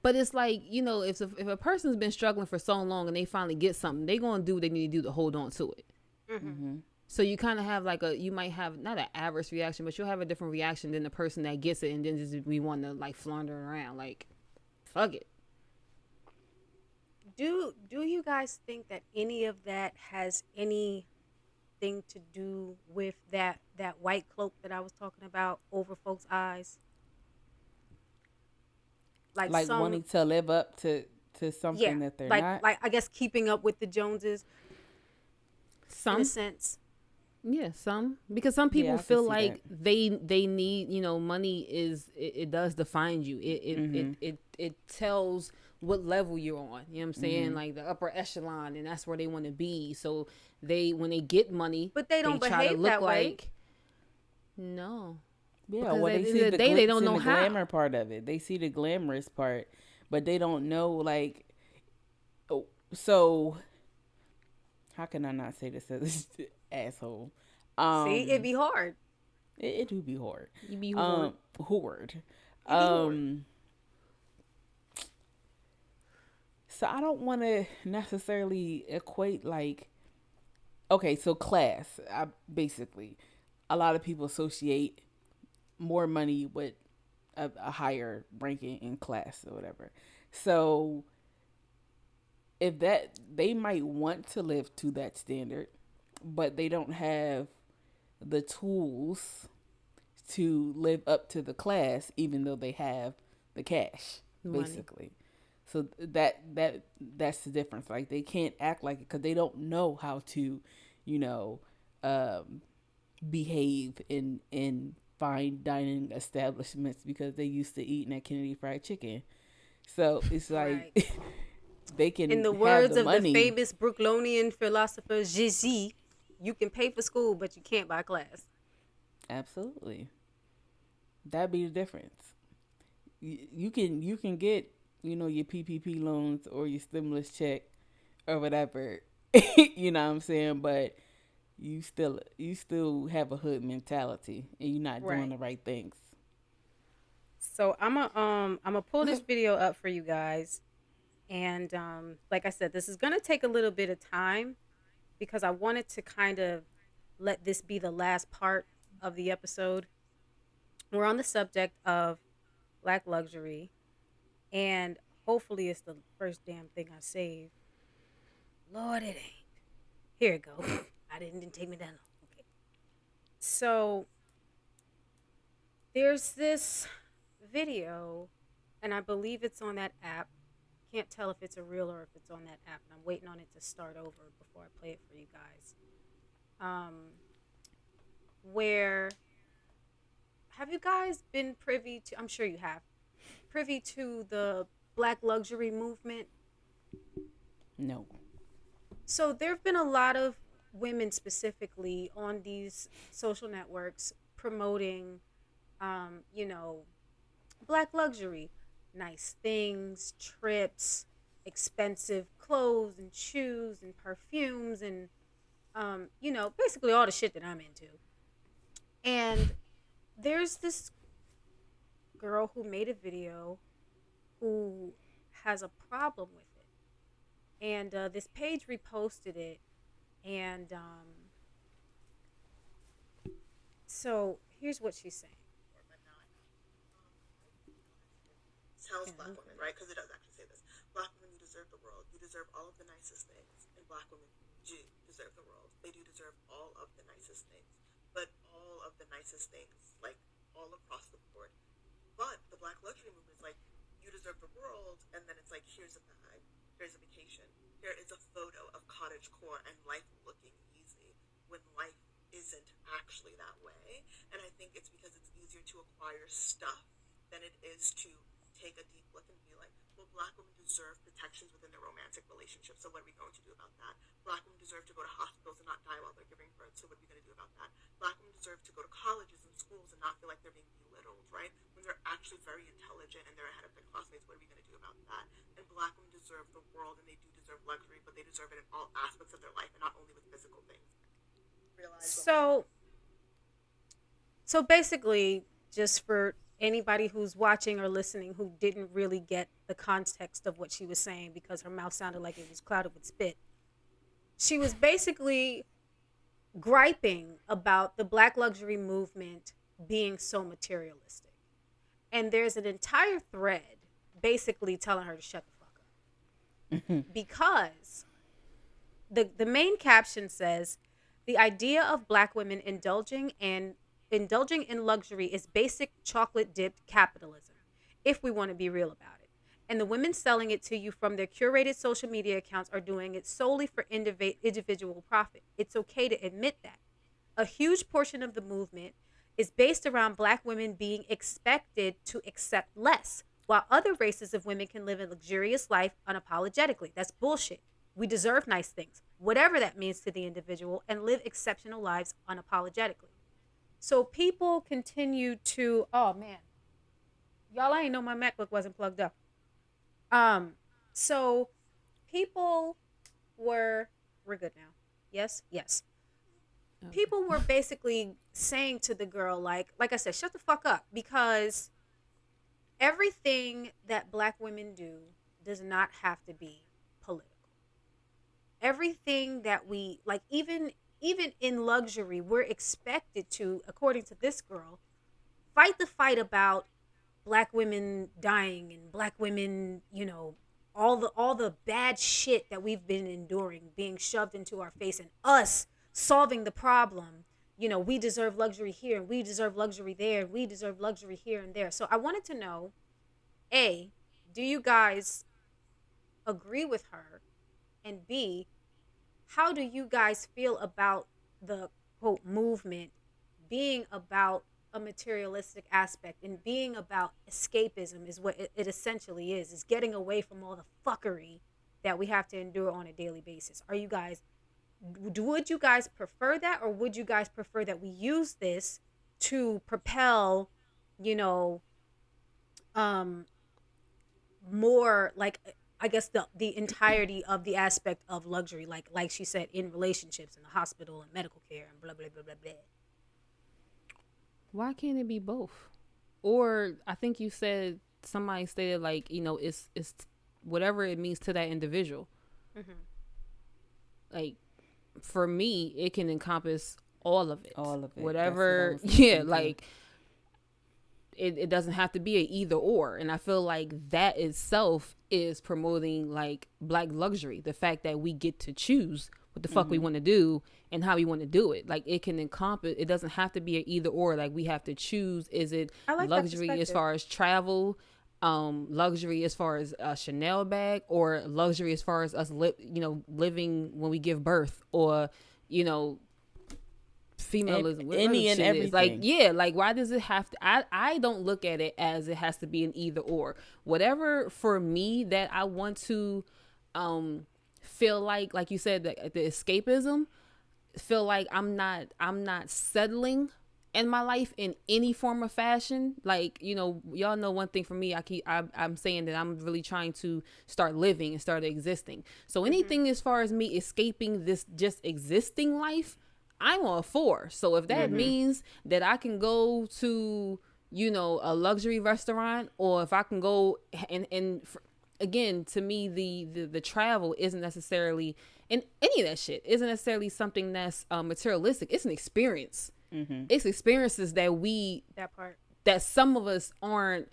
but it's like, if a person's been struggling for so long and they finally get something, they going to do what they need to do to hold on to it. Mm-hmm. So you kind of have you might have not an adverse reaction, but you'll have a different reaction than the person that gets it and then just we want to like flounder around like, fuck it. Do you guys think that any of that has anything to do with that white cloak that I was talking about over folks' eyes? Like wanting to live up to something that they're not. Like I guess keeping up with the Joneses. Some, in a sense. Yeah, some, because some people feel like that. they need, money it does define you. It tells what level you're on. You know what I'm saying? Like the upper echelon, and that's where they want to be. So when they get money, but they don't try to behave look that way. No. Yeah, because well, at they the see end of the day, they don't know the how. glamour part of it. They see the glamorous part, but they don't know, like, so how can I not say this as asshole? See, it'd be hard. It do be hard. You be hard. Horde. Horde. So I don't want to necessarily equate, like, okay, so class. Basically, a lot of people associate more money with a higher ranking in class or whatever. So if that, they might want to live to that standard, but they don't have the tools to live up to the class, even though they have the cash, basically. So that's the difference. Like, they can't act like it because they don't know how to, behave in fine dining establishments, because they used to eating at Kennedy Fried Chicken. So it's like, right. They can, in the words of the famous Brooklonian philosopher Jay-Z, you can pay for school, but you can't buy class. Absolutely. That'd be the difference. You can get, your PPP loans or your stimulus check or whatever, you know what I'm saying? But you still have a hood mentality, and you're not doing the right things. So I'm gonna pull this video up for you guys, and like I said, this is gonna take a little bit of time because I wanted to kind of let this be the last part of the episode. We're on the subject of Black luxury, and hopefully it's the first damn thing I save. Lord, it ain't. Here it goes. I didn't take me that long. Okay. So there's this video, and I believe it's on that app. Can't tell if it's a reel or if it's on that app, and I'm waiting on it to start over before I play it for you guys. Where have you guys been privy to? I'm sure you have. Privy to the Black luxury movement? No. So there have been a lot of women specifically on these social networks promoting, Black luxury, nice things, trips, expensive clothes and shoes and perfumes and, basically all the shit that I'm into. And there's this girl who made a video who has a problem with it. And this page reposted it. And So here's what she's saying. Tells black women, right? Because it does actually say this. Black women, you deserve the world. You deserve all of the nicest things. And black women do deserve the world. They do deserve all of the nicest things. But all of the nicest things, like all across the board. But the black luxury movement is like, you deserve the world. And then it's like, here's a bag. Here's a vacation. Here is a photo of cottagecore and life looking easy when life isn't actually that way. And I think it's because it's easier to acquire stuff than it is to take a deep look and be like, well, black women deserve protections within their romantic relationship, so what are we going to do about that? Black women deserve to go to hospitals and not die while they're giving birth, so what are we going to do about that? Black women deserve to go to colleges and schools and not feel like they're being belittled, right? When they're actually very intelligent and they're ahead of their classmates, what are we going to do about that? And black women deserve the world, and they do deserve luxury, but they deserve it in all aspects of their life and not only with physical things. So basically, just for anybody who's watching or listening who didn't really get the context of what she was saying because her mouth sounded like it was clouded with spit, she was basically griping about the black luxury movement being so materialistic. And there's an entire thread basically telling her to shut the fuck up. Because the main caption says, the idea of black women indulging in luxury is basic chocolate-dipped capitalism, if we want to be real about it. And the women selling it to you from their curated social media accounts are doing it solely for individual profit. It's okay to admit that. A huge portion of the movement is based around black women being expected to accept less, while other races of women can live a luxurious life unapologetically. That's bullshit. We deserve nice things, whatever that means to the individual, and live exceptional lives unapologetically. So people continue to, oh man, y'all, I ain't know my MacBook wasn't plugged up. So people we're good now. Yes. Okay. People were basically saying to the girl, like I said, shut the fuck up, because everything that black women do does not have to be political. Everything that we, like, even in luxury, we're expected to, according to this girl, fight the fight about black women dying and black women, all the bad shit that we've been enduring being shoved into our face, and us solving the problem. We deserve luxury here, and we deserve luxury there, and we deserve luxury here and there. So I wanted to know, A, do you guys agree with her? And B, how do you guys feel about the quote movement being about a materialistic aspect and being about escapism is what it essentially is getting away from all the fuckery that we have to endure on a daily basis? Would you guys prefer that, or would you guys prefer that we use this to propel, more, like, I guess the entirety of the aspect of luxury, like she said, in relationships, in the hospital and medical care and blah, blah, blah, blah, blah. Why can't it be both? Or I think you said, somebody stated, like, it's whatever it means to that individual. Mm-hmm. Like, for me, it can encompass all of it. Whatever. Yeah, like, it doesn't have to be an either or. And I feel like that itself is promoting, like, black luxury. The fact that we get to choose what the fuck we want to do and how we want to do it. Like, it can encompass, it doesn't have to be an either or. Like, we have to choose. Is it luxury as far as travel, luxury as far as a Chanel bag, or luxury as far as us living when we give birth, or femalism, any and everything. Like, yeah, like, why does it have to, I don't look at it as it has to be an either or. Whatever for me that I want to feel like you said, the escapism, feel like I'm not settling in my life in any form of fashion. Like, y'all know one thing for me, I'm saying that I'm really trying to start living and start existing. So anything as far as me escaping this just existing life, I'm all for. So if that means that I can go to, a luxury restaurant, or if I can go and again, to me, the travel isn't necessarily, and any of that shit isn't necessarily something that's materialistic. It's an experience. It's experiences that that some of us aren't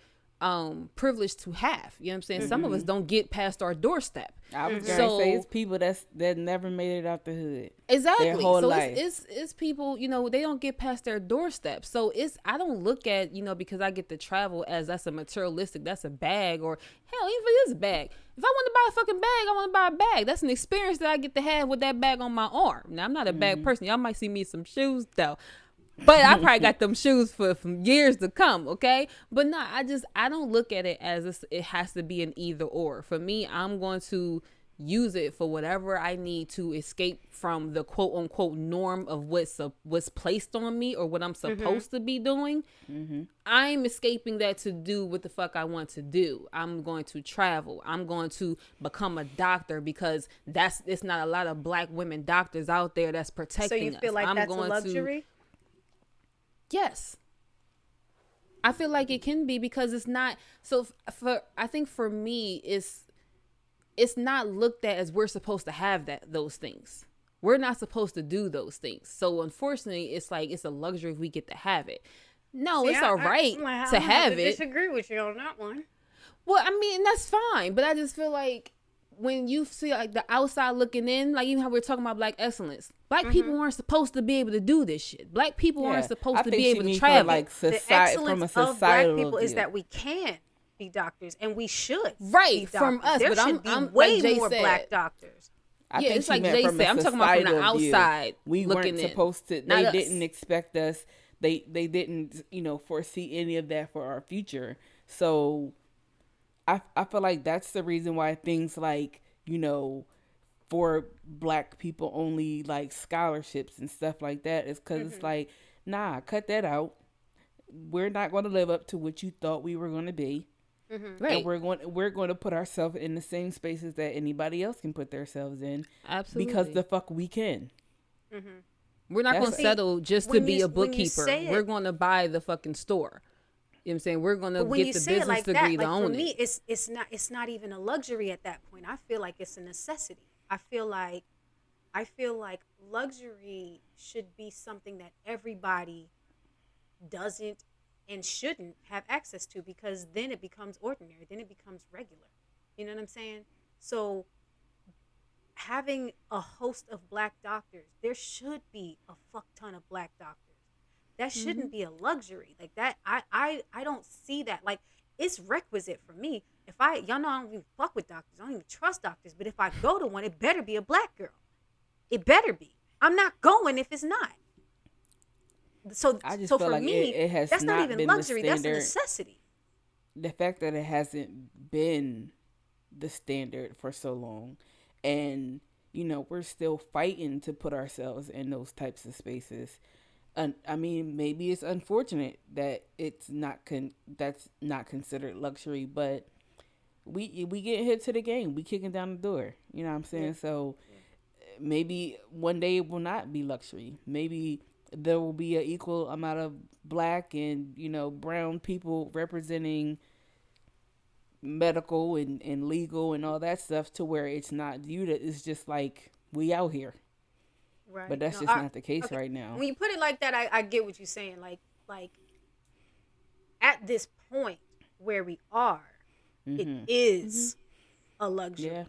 privileged to have. You know what I'm saying? Some of us don't get past our doorstep. I was gonna say it's people that never made it out the hood. Exactly. Their whole so life. It's people, they don't get past their doorstep. So I don't look at, because I get to travel as that's a materialistic, that's a bag, or hell, even if it is a bag. If I want to buy a fucking bag, I want to buy a bag. That's an experience that I get to have with that bag on my arm. Now, I'm not a bag person. Y'all might see me some shoes though. But I probably got them shoes for years to come, okay? But no, I don't look at it as it has to be an either or. For me, I'm going to use it for whatever I need to escape from the quote unquote norm of what's placed on me or what I'm supposed to be doing. I'm escaping that to do what the fuck I want to do. I'm going to travel. I'm going to become a doctor because it's not a lot of black women doctors out there that's protecting us. So you feel like that's a luxury? Yes. I feel like it can be because it's not. So I think for me, it's not looked at as we're supposed to have those things. We're not supposed to do those things. So unfortunately, it's like it's a luxury if we get to have it. No, it's all right to have it. I disagree with you on that one. Well, I mean, that's fine, but I just feel like when you see like the outside looking in, like even how we're talking about black excellence, black people aren't supposed to be able to do this shit. Black people aren't supposed to be able to travel. Like the excellence of black people is that we can be doctors and we should be from us. There but should I'm be way like more black doctors. I think it's like Jay said. I'm talking about from the outside. We weren't supposed to. They didn't expect us. They didn't foresee any of that for our future. So I feel like that's the reason why things like for black people only like scholarships and stuff like that is because it's like, nah, cut that out. We're not going to live up to what you thought we were going to be. Right. And we're going to put ourselves in the same spaces that anybody else can put themselves in. Absolutely. Because the fuck we can. We're not going to settle just to be a bookkeeper. We're going to buy the fucking store. You know what I'm saying? We're going to get the business degree to own it. For me, it's not even a luxury at that point. I feel like it's a necessity. I feel like luxury should be something that everybody doesn't and shouldn't have access to, because then it becomes ordinary. Then it becomes regular. You know what I'm saying? So having a host of black doctors, there should be a fuck ton of black doctors. That shouldn't be a luxury. Like that, I don't see that. Like, it's requisite for me. Y'all know I don't even fuck with doctors. I don't even trust doctors. But if I go to one, it better be a black girl. It better be. I'm not going if it's not. So for like me, that's not even luxury. That's a necessity. The fact that it hasn't been the standard for so long, and we're still fighting to put ourselves in those types of spaces. I mean, maybe it's unfortunate that it's that's not considered luxury, but we get hit to the game. We kicking down the door. You know what I'm saying? Yeah. So maybe one day it will not be luxury. Maybe there will be an equal amount of black and brown people representing medical and legal and all that stuff, to where it's not viewed. It's just like, we out here. Right. But that's just not the case right now. When you put it like that, I get what you're saying. Like at this point where we are, it is a luxury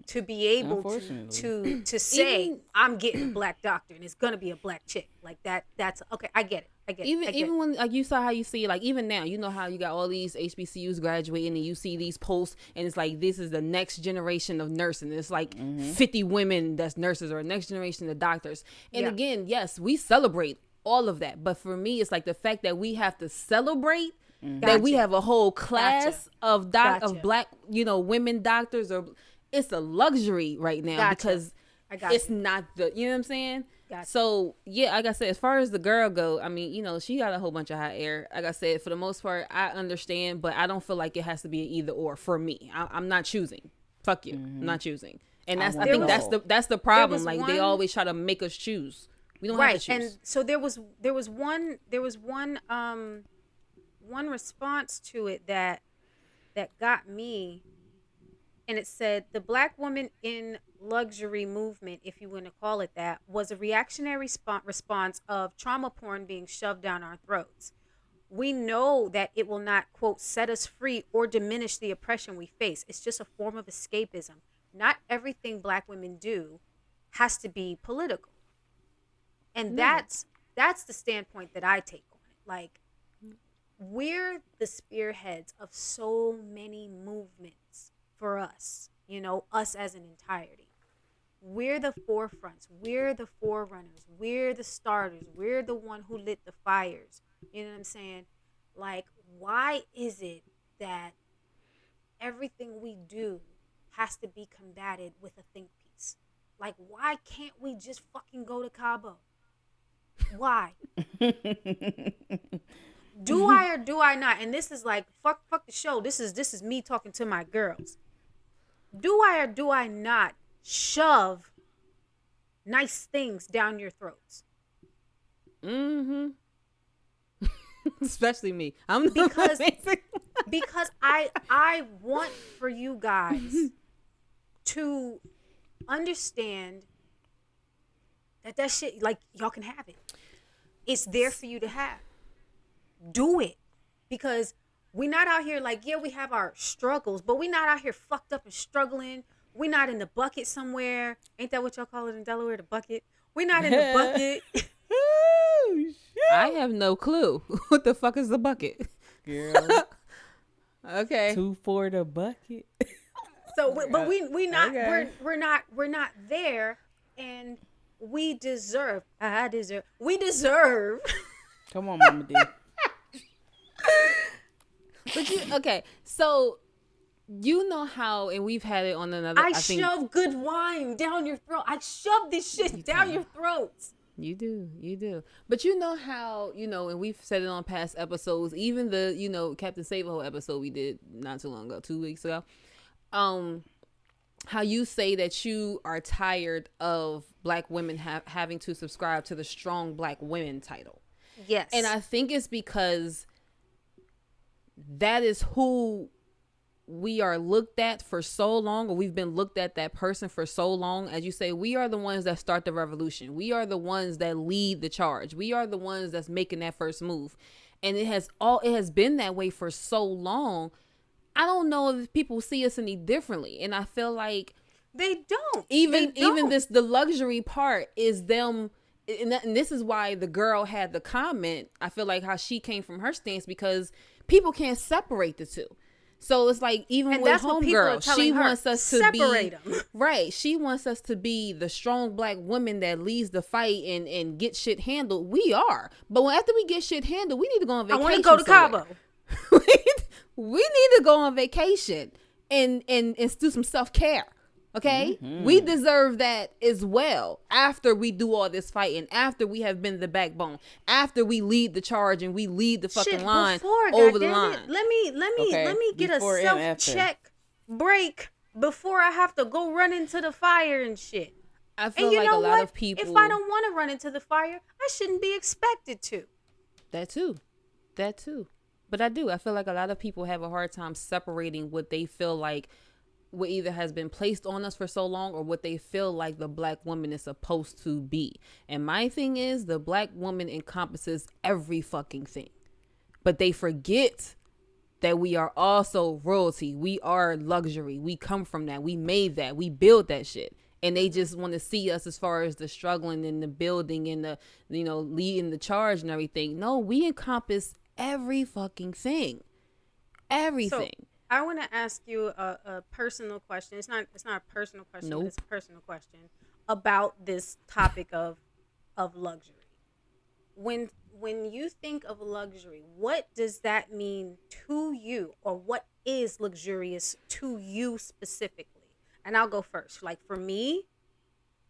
to be able to say, I'm getting a black doctor and it's gonna be a black chick. Like that. That's okay. I get it. Even when like you saw how you see, like even now, you know how you got all these HBCUs graduating and you see these posts and it's like, this is the next generation of nursing. It's like 50 women that's nurses, or next generation of doctors. And again, yes, we celebrate all of that. But for me, it's like the fact that we have to celebrate that we have a whole class of black, women doctors, or it's a luxury right now because it's not the, you know what I'm saying? So yeah, like I said, as far as the girl go, I mean, she got a whole bunch of hot air. Like I said, for the most part, I understand, but I don't feel like it has to be an either or for me. I'm not choosing. Fuck you. I'm not choosing. And I think that's the problem. Like they always try to make us choose. We don't have to choose. And so there was one response to it that got me. and it said the Black woman in luxury movement, if you want to call it that, was a reactionary response of trauma porn being shoved down our throats. We know that it will not, quote, set us free or diminish the oppression we face. It's just a form of escapism. Not everything Black women do has to be political. And that's the standpoint that I take on it. Like, we're the spearheads of so many movements for us, you know, us as an entirety. We're the forefronts. We're the forerunners. We're the starters. We're the one who lit the fires. You know what I'm saying? Like, why is it that everything we do has to be combated with a think piece? Like, why can't we just fucking go to Cabo? Why? Do I or do I not? And this is like, fuck the show. This is me talking to my girls. Do I or do I not shove nice things down your throats? Mm-hmm. Especially me. I'm because I want for you guys to understand that shit, like, y'all can have it. It's there for you to have. Do it. Because we're not out here like, yeah, we have our struggles, but we're not out here fucked up and struggling. We're not in the bucket somewhere. Ain't that what y'all call it in Delaware, the bucket? We're not in the bucket. I have no clue. What the fuck is the bucket? Girl. Okay. 2 for the bucket. So, but we not, Okay. we're not there, and we deserve. We deserve. Come on, Mama D. But okay, so you know how, and we've had it on another. I shove good wine down your throat. I shove this shit down your throats. You do. But you know how, you know, and we've said it on past episodes, even the, you know, Captain Save-A-Hole episode we did not too long ago, 2 weeks ago. How you say that you are tired of Black women having to subscribe to the strong Black women title. Yes. And I think it's because that is who we are looked at for so long, or we've been looked at that person for so long. As you say, we are the ones that start the revolution. We are the ones that lead the charge. We are the ones that's making that first move. And it has been that way for so long. I don't know if people see us any differently. And I feel like they don't. Even the luxury part is them. And this is why the girl had the comment. I feel like how she came from her stance, because people can't separate the two. So it's like, even and with homegirl, she wants us to separate be them. Right. She wants us to be the strong Black woman that leads the fight and get shit handled. We are, but after we get shit handled, we need to go on vacation. I want to go to Cabo. We need to go on vacation and do some self-care. Okay, we deserve that as well. After we do all this fighting, after we have been the backbone, after we lead the charge and we lead the fucking line over the line. Let me get a self-check break before I have to go run into the fire and shit. I feel like a lot of people. If I don't want to run into the fire, I shouldn't be expected to. That too. But I do. I feel like a lot of people have a hard time separating what they feel like, what either has been placed on us for so long, or what they feel like the Black woman is supposed to be. And my thing is, the Black woman encompasses every fucking thing. But they forget that we are also royalty. We are luxury. We come from that. We made that. We build that shit. And they just want to see us as far as the struggling and the building and the, you know, leading the charge and everything. No, we encompass every fucking thing. Everything. So, I want to ask you a personal question. It's not a personal question. Nope. But it's a personal question about this topic of luxury. When you think of luxury, what does that mean to you, or what is luxurious to you specifically? And I'll go first. Like, for me,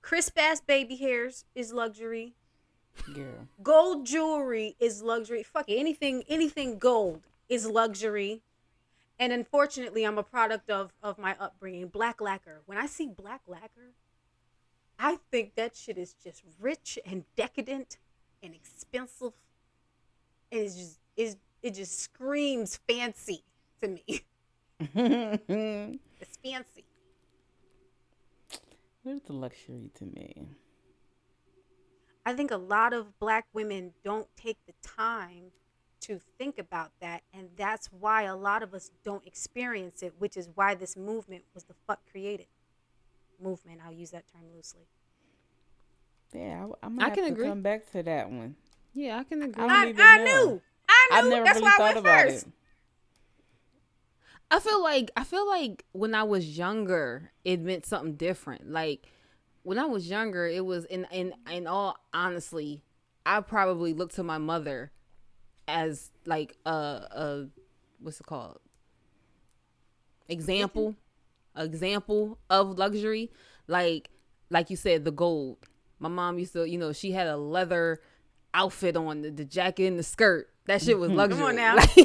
crisp ass baby hairs is luxury. Girl. Gold jewelry is luxury. Fuck it, anything gold is luxury. And unfortunately, I'm a product of my upbringing. Black lacquer. When I see black lacquer, I think that shit is just rich and decadent and expensive. And it just screams fancy to me. It's fancy. Where's the luxury to me? I think a lot of black women don't take the time to think about that, and that's why a lot of us don't experience it, which is why this movement was the fuck created. Movement, I'll use that term loosely. Yeah, I'm gonna have to come back to that one. Yeah, I can agree. I knew. I've never That's really why I thought went about first. it. I feel like when I was younger, it meant something different. Like when I was younger, it was in all honestly, I probably looked to my mother as like a what's it called? Example of luxury. Like you said, the gold. My mom used to, she had a leather outfit on, the jacket and the skirt. That shit was luxury. Come on now. Like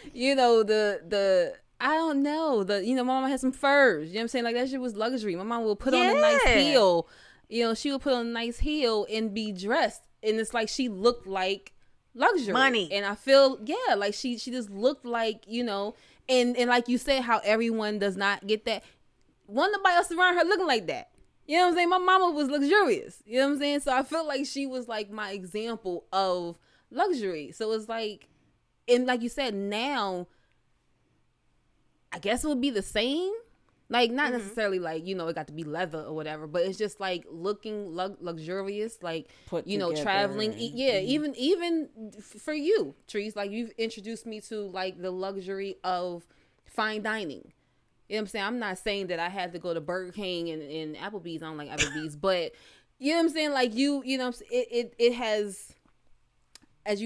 the I don't know. My mama had some furs. You know what I'm saying? Like that shit was luxury. My mom would put on a nice heel. She would put on a nice heel and be dressed. And it's like she looked like luxury. Money. And I feel, like she just looked like, and like you said, how everyone does not get that. Wasn't nobody else around her looking like that. You know what I'm saying? My mama was luxurious. You know what I'm saying? So I feel like she was like my example of luxury. So it's like, and like you said, now I guess it would be the same. Like not necessarily like, it got to be leather or whatever, but it's just like looking luxurious, like Put together. Traveling. Even for you, Trees, like you've introduced me to like the luxury of fine dining. You know what I'm saying? I'm not saying that I had to go to Burger King and Applebee's. I don't like Applebee's, but you know what I'm saying? Like it has, as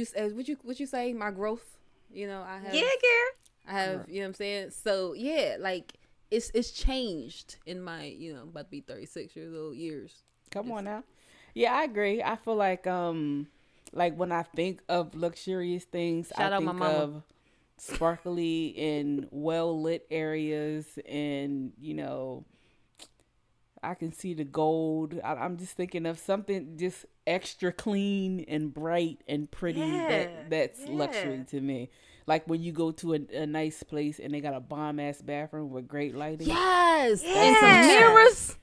what you say, my growth. I have. Yeah, girl. I have, you know what I'm saying? So yeah, like it's changed in my, about to be 36 years old years. Come on now. Yeah, I agree. I feel like when I think of luxurious things, Shout I out my think mama. of sparkly and well lit areas, and I can see the gold. I'm just thinking of something just extra clean and bright and pretty. That's luxury to me. Like when you go to a nice place and they got a bomb ass bathroom with great lighting. Yes, and some mirrors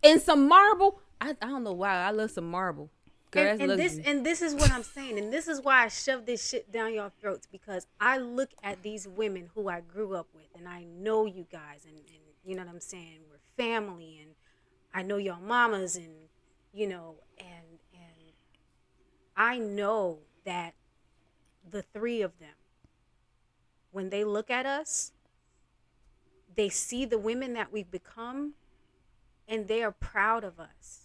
and some marble. I don't know why I love some marble. Girl, and this is what I'm saying, and this is why I shove this shit down your throats, because I look at these women who I grew up with, and I know you guys, and you know what I'm saying, we're family, and I know your mamas, and and I know that the three of them, when they look at us, they see the women that we've become, and they are proud of us.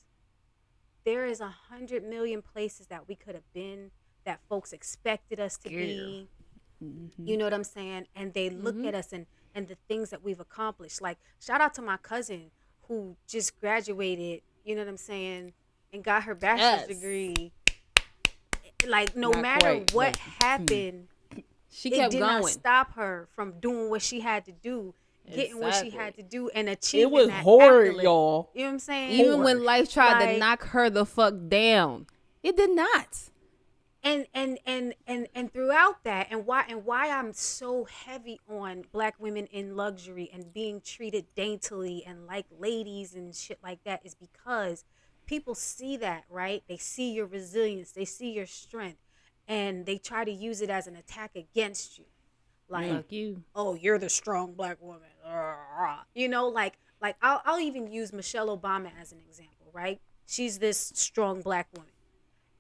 There is 100 million places that we could have been, that folks expected us to be. Mm-hmm. You know what I'm saying? And they look at us and the things that we've accomplished. Like, shout out to my cousin who just graduated, you know what I'm saying, and got her bachelor's degree. Like, no Not matter quite, what happened, she kept did going. not stop her from doing what she had to do. Getting what she had to do and achieving it was that horrid, accolade. y'all. You know what I'm saying? Even when life tried to knock her the fuck down, it did not. And throughout that, and why I'm so heavy on black women in luxury and being treated daintily and like ladies and shit like that, is because people see that, right? They see your resilience, they see your strength, and they try to use it as an attack against you. Like you. Oh, you're the strong black woman. Like I'll even use Michelle Obama as an example, right? She's this strong black woman.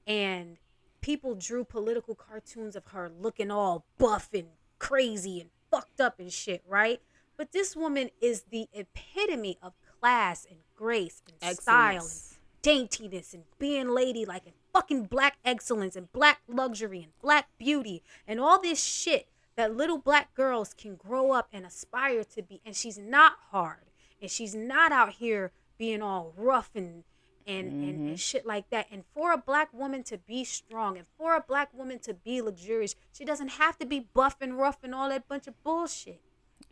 And people drew political cartoons of her looking all buff and crazy and fucked up and shit, right? But this woman is the epitome of class and grace and style and daintiness and being ladylike and fucking black excellence and black luxury and black beauty and all this shit that little black girls can grow up and aspire to be. And she's not hard, and she's not out here being all rough and shit like that. And for a black woman to be strong, and for a black woman to be luxurious, she doesn't have to be buff and rough and all that bunch of bullshit.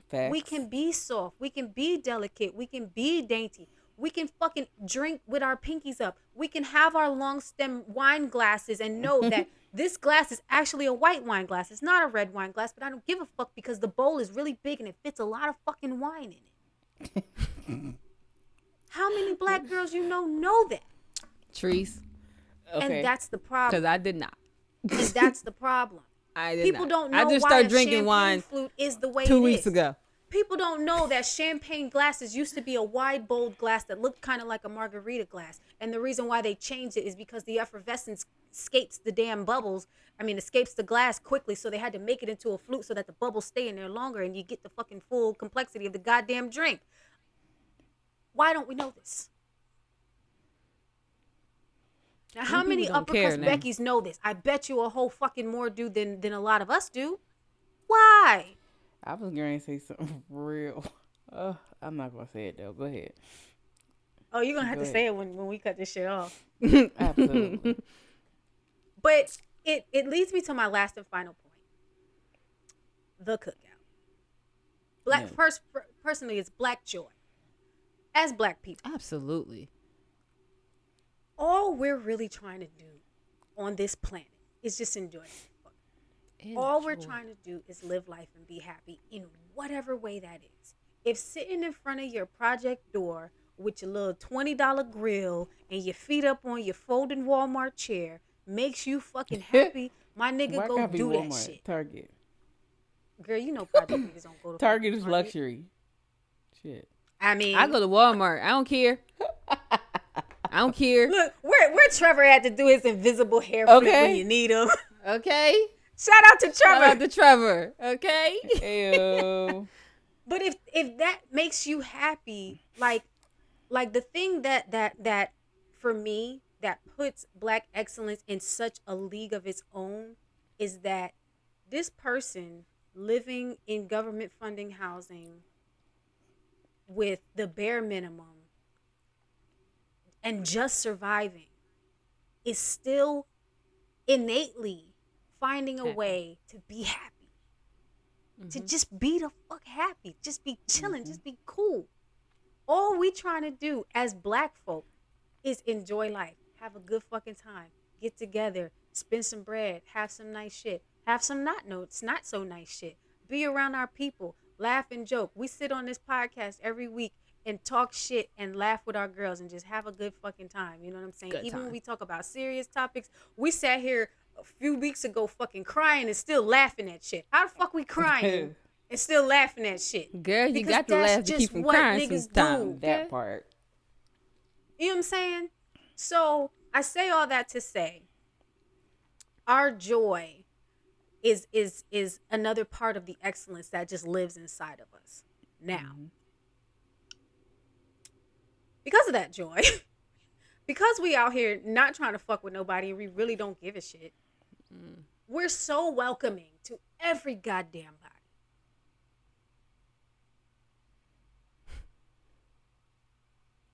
Facts. We can be soft, we can be delicate, we can be dainty, we can fucking drink with our pinkies up, we can have our long stem wine glasses and know that this glass is actually a white wine glass. It's not a red wine glass, but I don't give a fuck because the bowl is really big and it fits a lot of fucking wine in it. How many black girls know that? Trees. Okay. And that's the problem. Because I did not. And that's the problem. People don't know I just why started a drinking champagne wine flute is the way 2 it weeks is. ago. People don't know that champagne glasses used to be a wide, bold glass that looked kind of like a margarita glass. And the reason why they changed it is because the effervescence escapes the damn bubbles. Escapes the glass quickly. So they had to make it into a flute so that the bubbles stay in there longer and you get the fucking full complexity of the goddamn drink. Why don't we know this? Now, how many upper crust Beckys know this? I bet you a whole fucking more do than a lot of us do. Why? I was going to say something real. I'm not going to say it, though. Go ahead. Oh, you're going to have to say it when we cut this shit off. Absolutely. But it leads me to my last and final point. The cookout. Personally, it's black joy. As black people. Absolutely. All we're really trying to do on this planet is just enjoy it. All we're trying to do is live life and be happy in whatever way that is. If sitting in front of your project door with your little $20 grill and your feet up on your folding Walmart chair makes you fucking happy, my nigga, go do that shit. Target. Girl, you know project niggas don't go to Target is luxury. Shit. I go to Walmart. I don't care. I don't care. Look, where Trevor had to do his invisible hair flip when you need him. Okay. Shout out to Trevor. Okay. Ew. But if that makes you happy, like the thing that for me that puts black excellence in such a league of its own is that this person living in government funding housing with the bare minimum and just surviving is still innately finding a way to be happy. Mm-hmm. To just be the fuck happy. Just be chilling. Mm-hmm. Just be cool. All we trying to do as black folk is enjoy life. Have a good fucking time. Get together. Spend some bread. Have some nice shit. Have some not so nice shit. Be around our people. Laugh and joke. We sit on this podcast every week and talk shit and laugh with our girls and just have a good fucking time. You know what I'm saying? Even when we talk about serious topics, we sat here a few weeks ago fucking crying and still laughing at shit. How the fuck we crying and still laughing at shit? Girl, you got to laugh to keep from crying sometimes. That part. You know what I'm saying? So I say all that to say our joy is another part of the excellence that just lives inside of us. Now, because of that joy, because we out here not trying to fuck with nobody and we really don't give a shit, we're so welcoming to every goddamn body.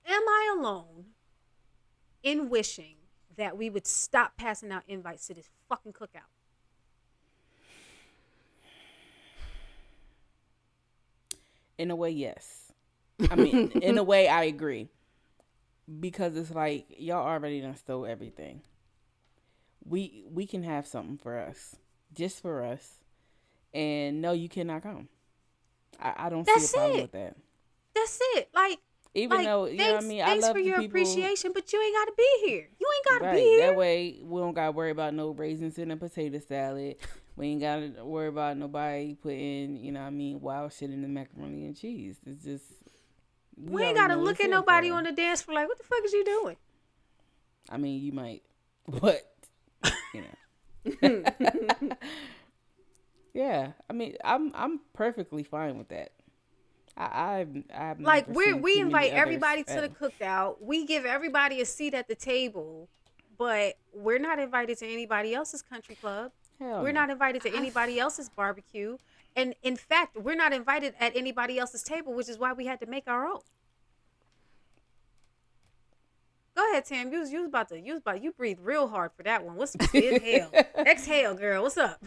Am I alone in wishing that we would stop passing out invites to this fucking cookout? In a way, yes. I mean, in a way, I agree. Because it's like, y'all already done stole everything. We can have something for us. Just for us. And no, you cannot come. I don't see a problem with that. That's it. Like, even though, you know what I mean? Thanks I love for your people, appreciation, but you ain't got to be here. You ain't got to be right, here. That way, we don't got to worry about no raisins in a potato salad. We ain't got to worry about nobody putting, you know what I mean, wild shit in the macaroni and cheese. It's just... We ain't got to look at nobody on the dance floor like, what the fuck is you doing? I mean, you might, but, you know. Yeah, I mean, I'm perfectly fine with that. I've like we invite everybody to the cookout. We give everybody a seat at the table, but we're not invited to anybody else's country club. We're not invited to anybody else's barbecue. And in fact, we're not invited at anybody else's table, which is why we had to make our own. Go ahead, Tam. You breathed real hard for that one. What's inhale? Exhale, girl. What's up?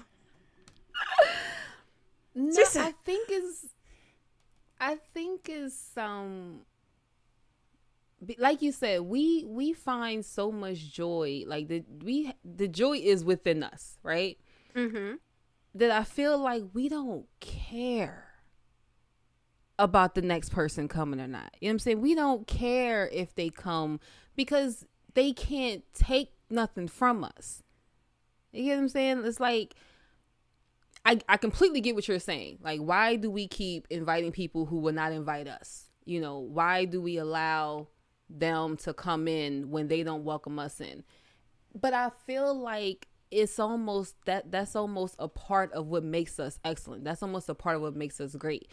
No, I think it's like you said, we find so much joy. Like the joy is within us, right? Mm-hmm. That I feel like we don't care about the next person coming or not. You know what I'm saying? We don't care if they come because they can't take nothing from us. You get what I'm saying? It's like, I completely get what you're saying. Like, why do we keep inviting people who will not invite us? You know, why do we allow them to come in when they don't welcome us in? But I feel like it's almost that's almost a part of what makes us excellent. That's almost a part of what makes us great.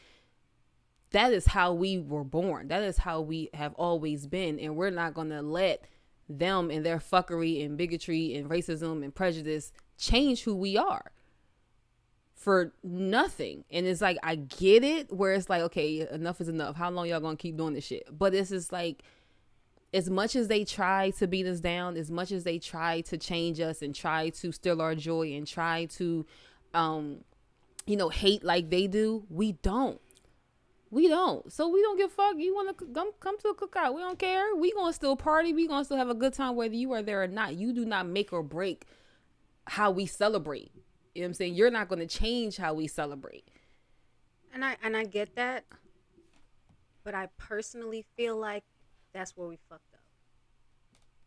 That is how we were born. That is how we have always been. And we're not going to let them and their fuckery and bigotry and racism and prejudice change who we are for nothing. And it's like, I get it where it's like, okay, enough is enough. How long y'all going to keep doing this shit? But this is like, as much as they try to beat us down, as much as they try to change us and try to steal our joy and try to, hate like they do, we don't. So we don't give a fuck. You want to come to a cookout. We don't care. We going to still party. We going to still have a good time whether you are there or not. You do not make or break how we celebrate. You know what I'm saying? You're not going to change how we celebrate. And I get that. But I personally feel like that's where we fucked up.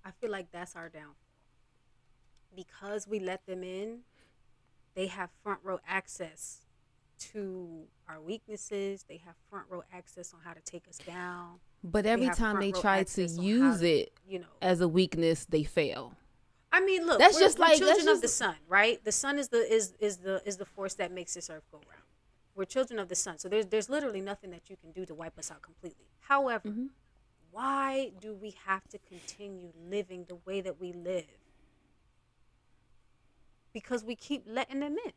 I feel like that's our downfall. Because we let them in, they have front row access to our weaknesses. They have front row access on how to take us down. But every time they try to use it as a weakness, they fail. I mean, look, we're children of the sun, right? The sun is the force that makes this earth go round. We're children of the sun, so there's literally nothing that you can do to wipe us out completely. However, why do we have to continue living the way that we live? Because we keep letting them in.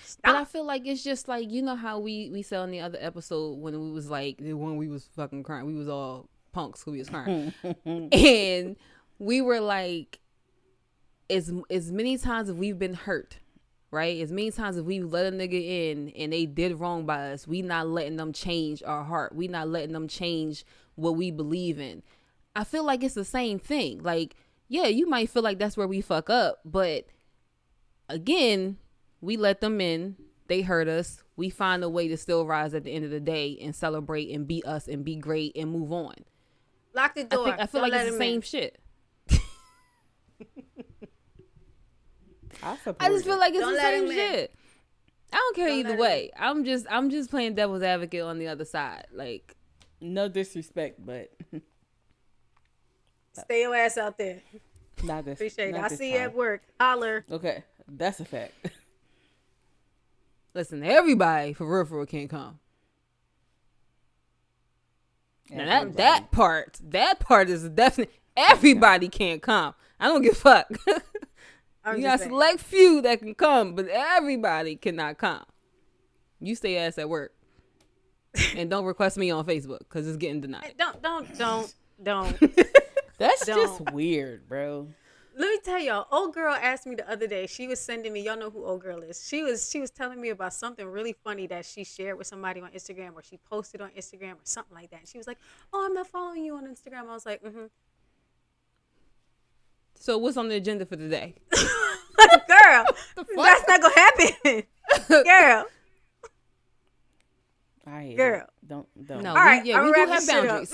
Stop. But I feel like it's just like, you know how we said on the other episode when we was like, when we was fucking crying, we was all punks who we was crying. And we were like, as many times as we've been hurt, right? As many times as we let a nigga in and they did wrong by us, we not letting them change our heart. We not letting them change what we believe in. I feel like it's the same thing. Like, yeah, you might feel like that's where we fuck up, but again, we let them in. They hurt us. We find a way to still rise at the end of the day and celebrate and be us and be great and move on. Lock the door. I feel like it's the same shit. I just feel like it's the same shit. I don't care either way. I'm just playing devil's advocate on the other side. Like, no disrespect, but stay your ass out there. Not this. Appreciate it. I see you at work. Holler. Okay, that's a fact. Listen, everybody for real can't come. Now that part is definitely everybody can't come. I don't give a fuck. You got a select few that can come, but everybody cannot come. You stay ass at work. And don't request me on Facebook because it's getting denied. Don't. That's just weird, bro. Let me tell y'all, old girl asked me the other day, she was sending me, y'all know who old girl is. She was telling me about something really funny that she shared with somebody on Instagram or she posted on Instagram or something like that. And she was like, oh, I'm not following you on Instagram. I was like, So what's on the agenda for today? Girl, that's not going to happen. Girl. Girl. Don't. No, all right, we do have boundaries.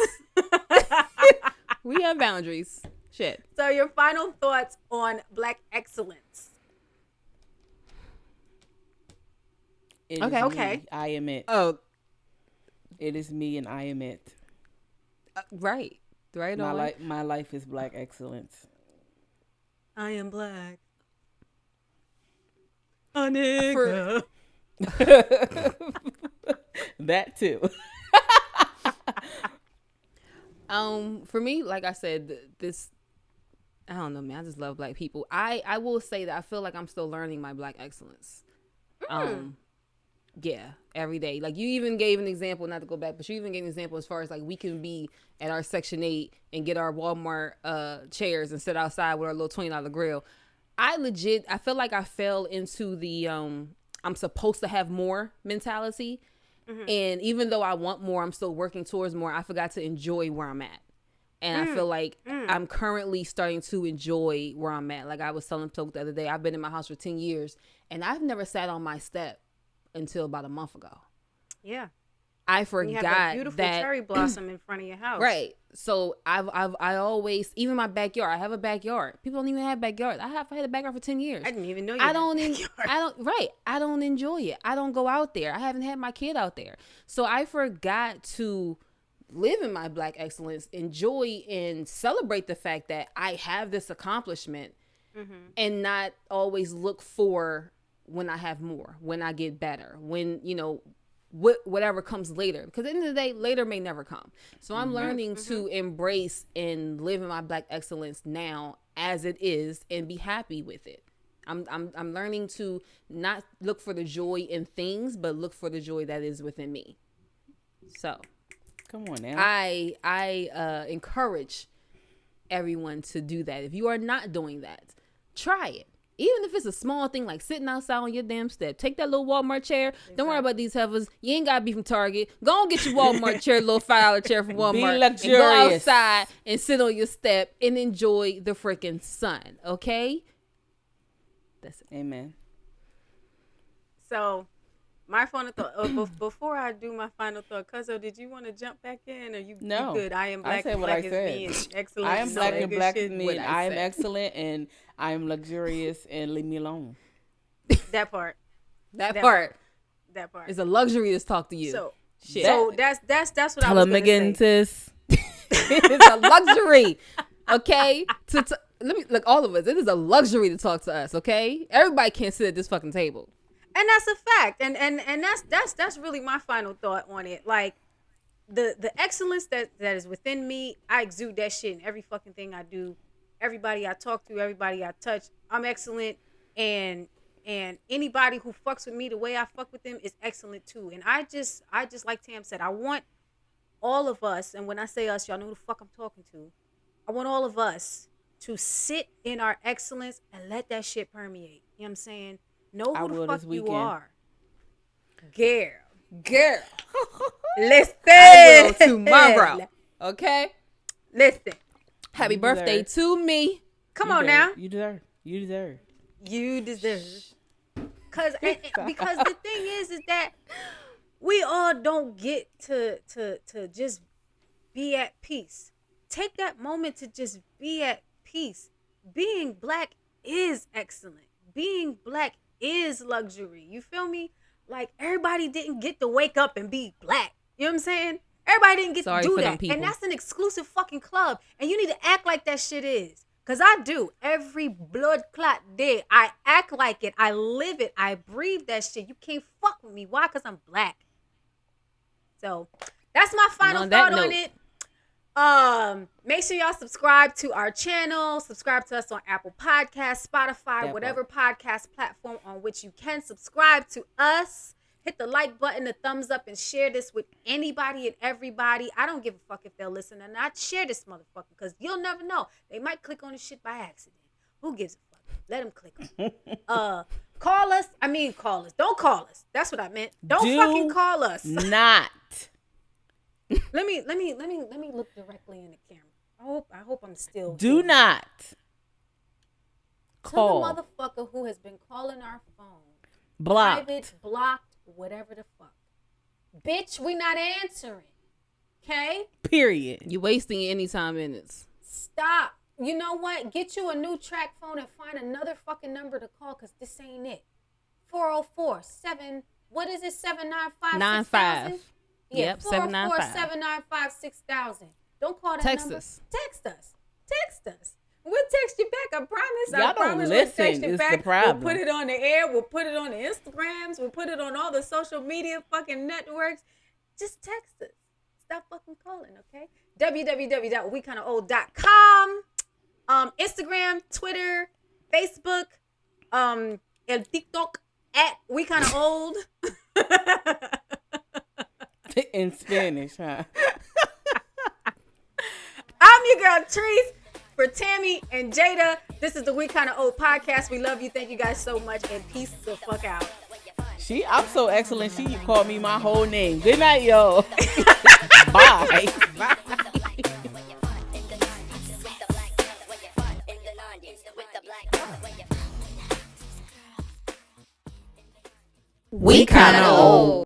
We have boundaries. Shit. So your final thoughts on Black excellence. Okay. I am it. Oh. It is me and I am it. Right. Right on. My life is Black excellence. I am Black. A nigga. That too. For me, like I said, this, I don't know, man. I just love Black people. I will say that I feel like I'm still learning my Black excellence. Yeah, every day. Like, you even gave an example, not to go back, but you even gave an example as far as like we can be at our Section 8 and get our Walmart chairs and sit outside with our little $20 grill. I feel like I fell into the I'm supposed to have more mentality. Mm-hmm. And even though I want more, I'm still working towards more. I forgot to enjoy where I'm at. And I feel like I'm currently starting to enjoy where I'm at. Like I was telling Toke the other day, I've been in my house for 10 years and I've never sat on my step until about a month ago. Yeah. I You have that forgot beautiful that cherry blossom in front of your house. right. So I always, even my backyard. I have a backyard. People don't even have backyards. I had a backyard for 10 years. I didn't even know you. I don't enjoy it. I don't go out there. I haven't had my kid out there. So I forgot to live in my Black excellence, enjoy and celebrate the fact that I have this accomplishment, and not always look for when I have more, when I get better, when, whatever comes later, because at the end of the day, later may never come. So I'm learning to embrace and live in my Black excellence now as it is and be happy with it. I'm learning to not look for the joy in things, but look for the joy that is within me. So come on now. I encourage everyone to do that. If you are not doing that, try it. Even if it's a small thing like sitting outside on your damn step, take that little Walmart chair. Exactly. Don't worry about these heifers. You ain't got to be from Target. Go and get your Walmart chair, little $5 chair from Walmart. Be luxurious. And go outside and sit on your step and enjoy the freaking sun. Okay? That's it. Amen. So, my final thought. Before I do my final thought, Cuzzo, did you want to jump back in, or you good? I am black. I said what black I is said. me and excellent. I am black and black is shit. me. And I am excellent and I am luxurious and leave me alone. That part. That part. That part. It's a luxury to talk to you. So that's what Tell I was him gonna again, say. sis. It's a luxury. Okay? Let me look, all of us. It is a luxury to talk to us, okay? Everybody can't sit at this fucking table. And that's a fact. And that's really my final thought on it. Like the excellence that is within me, I exude that shit in every fucking thing I do. Everybody I talk to, everybody I touch, I'm excellent, and anybody who fucks with me the way I fuck with them is excellent too. And I just like Tam said, I want all of us, and when I say us, y'all know who the fuck I'm talking to. I want all of us to sit in our excellence and let that shit permeate. You know what I'm saying? Know who the fuck you are. Girl. Listen. I will tomorrow. Okay? Listen. Happy birthday to me. Come on now. You deserve. Because the thing is that we all don't get to just be at peace. Take that moment to just be at peace. Being black is excellent. Being black is luxury. You feel me? Like, everybody didn't get to wake up and be black. You know what I'm saying? Everybody didn't get to do that. And that's an exclusive fucking club. And you need to act like that shit is. Because I do. Every blood clot day, I act like it. I live it. I breathe that shit. You can't fuck with me. Why? Because I'm black. So, that's my final thought on it. Make sure y'all subscribe to our channel. Subscribe to us on Apple Podcasts, Spotify, whatever podcast platform on which you can subscribe to us. Hit the like button, the thumbs up, and share this with anybody and everybody. I don't give a fuck if they'll listen or not. Share this motherfucker, because you'll never know. They might click on this shit by accident. Who gives a fuck? Let them click on it. Call us. Don't call us. That's what I meant. Don't fucking call us. Not. Let me look directly in the camera. I hope I'm still. Do here. Not call. To the motherfucker who has been calling our phone. Blocked. Private, blocked, whatever the fuck. Bitch, we not answering. Okay? Period. You wasting any time minutes. Stop. You know what? Get you a new track phone and find another fucking number to call, because this ain't it. 404-7, what is it? 795-6000? Yeah, yep, 404-795-6000. Don't call that Text number. us. Text us. We'll text you back. I promise. Y'all don't listen. We'll text you back. The problem. We'll put it on the air. We'll put it on the Instagrams. We'll put it on all the social media fucking networks. Just text us. Stop fucking calling, okay? www.wekindaold.com. Instagram, Twitter, Facebook, el TikTok at WeKindaOld. In Spanish, huh? I'm your girl, Treese. For Tammy and Jada, this is the We Kinda Old podcast. We love you. Thank you guys so much. And peace the fuck out. I'm so excellent. She called me my whole name. Good night, yo. Bye. Bye. We Kinda Old.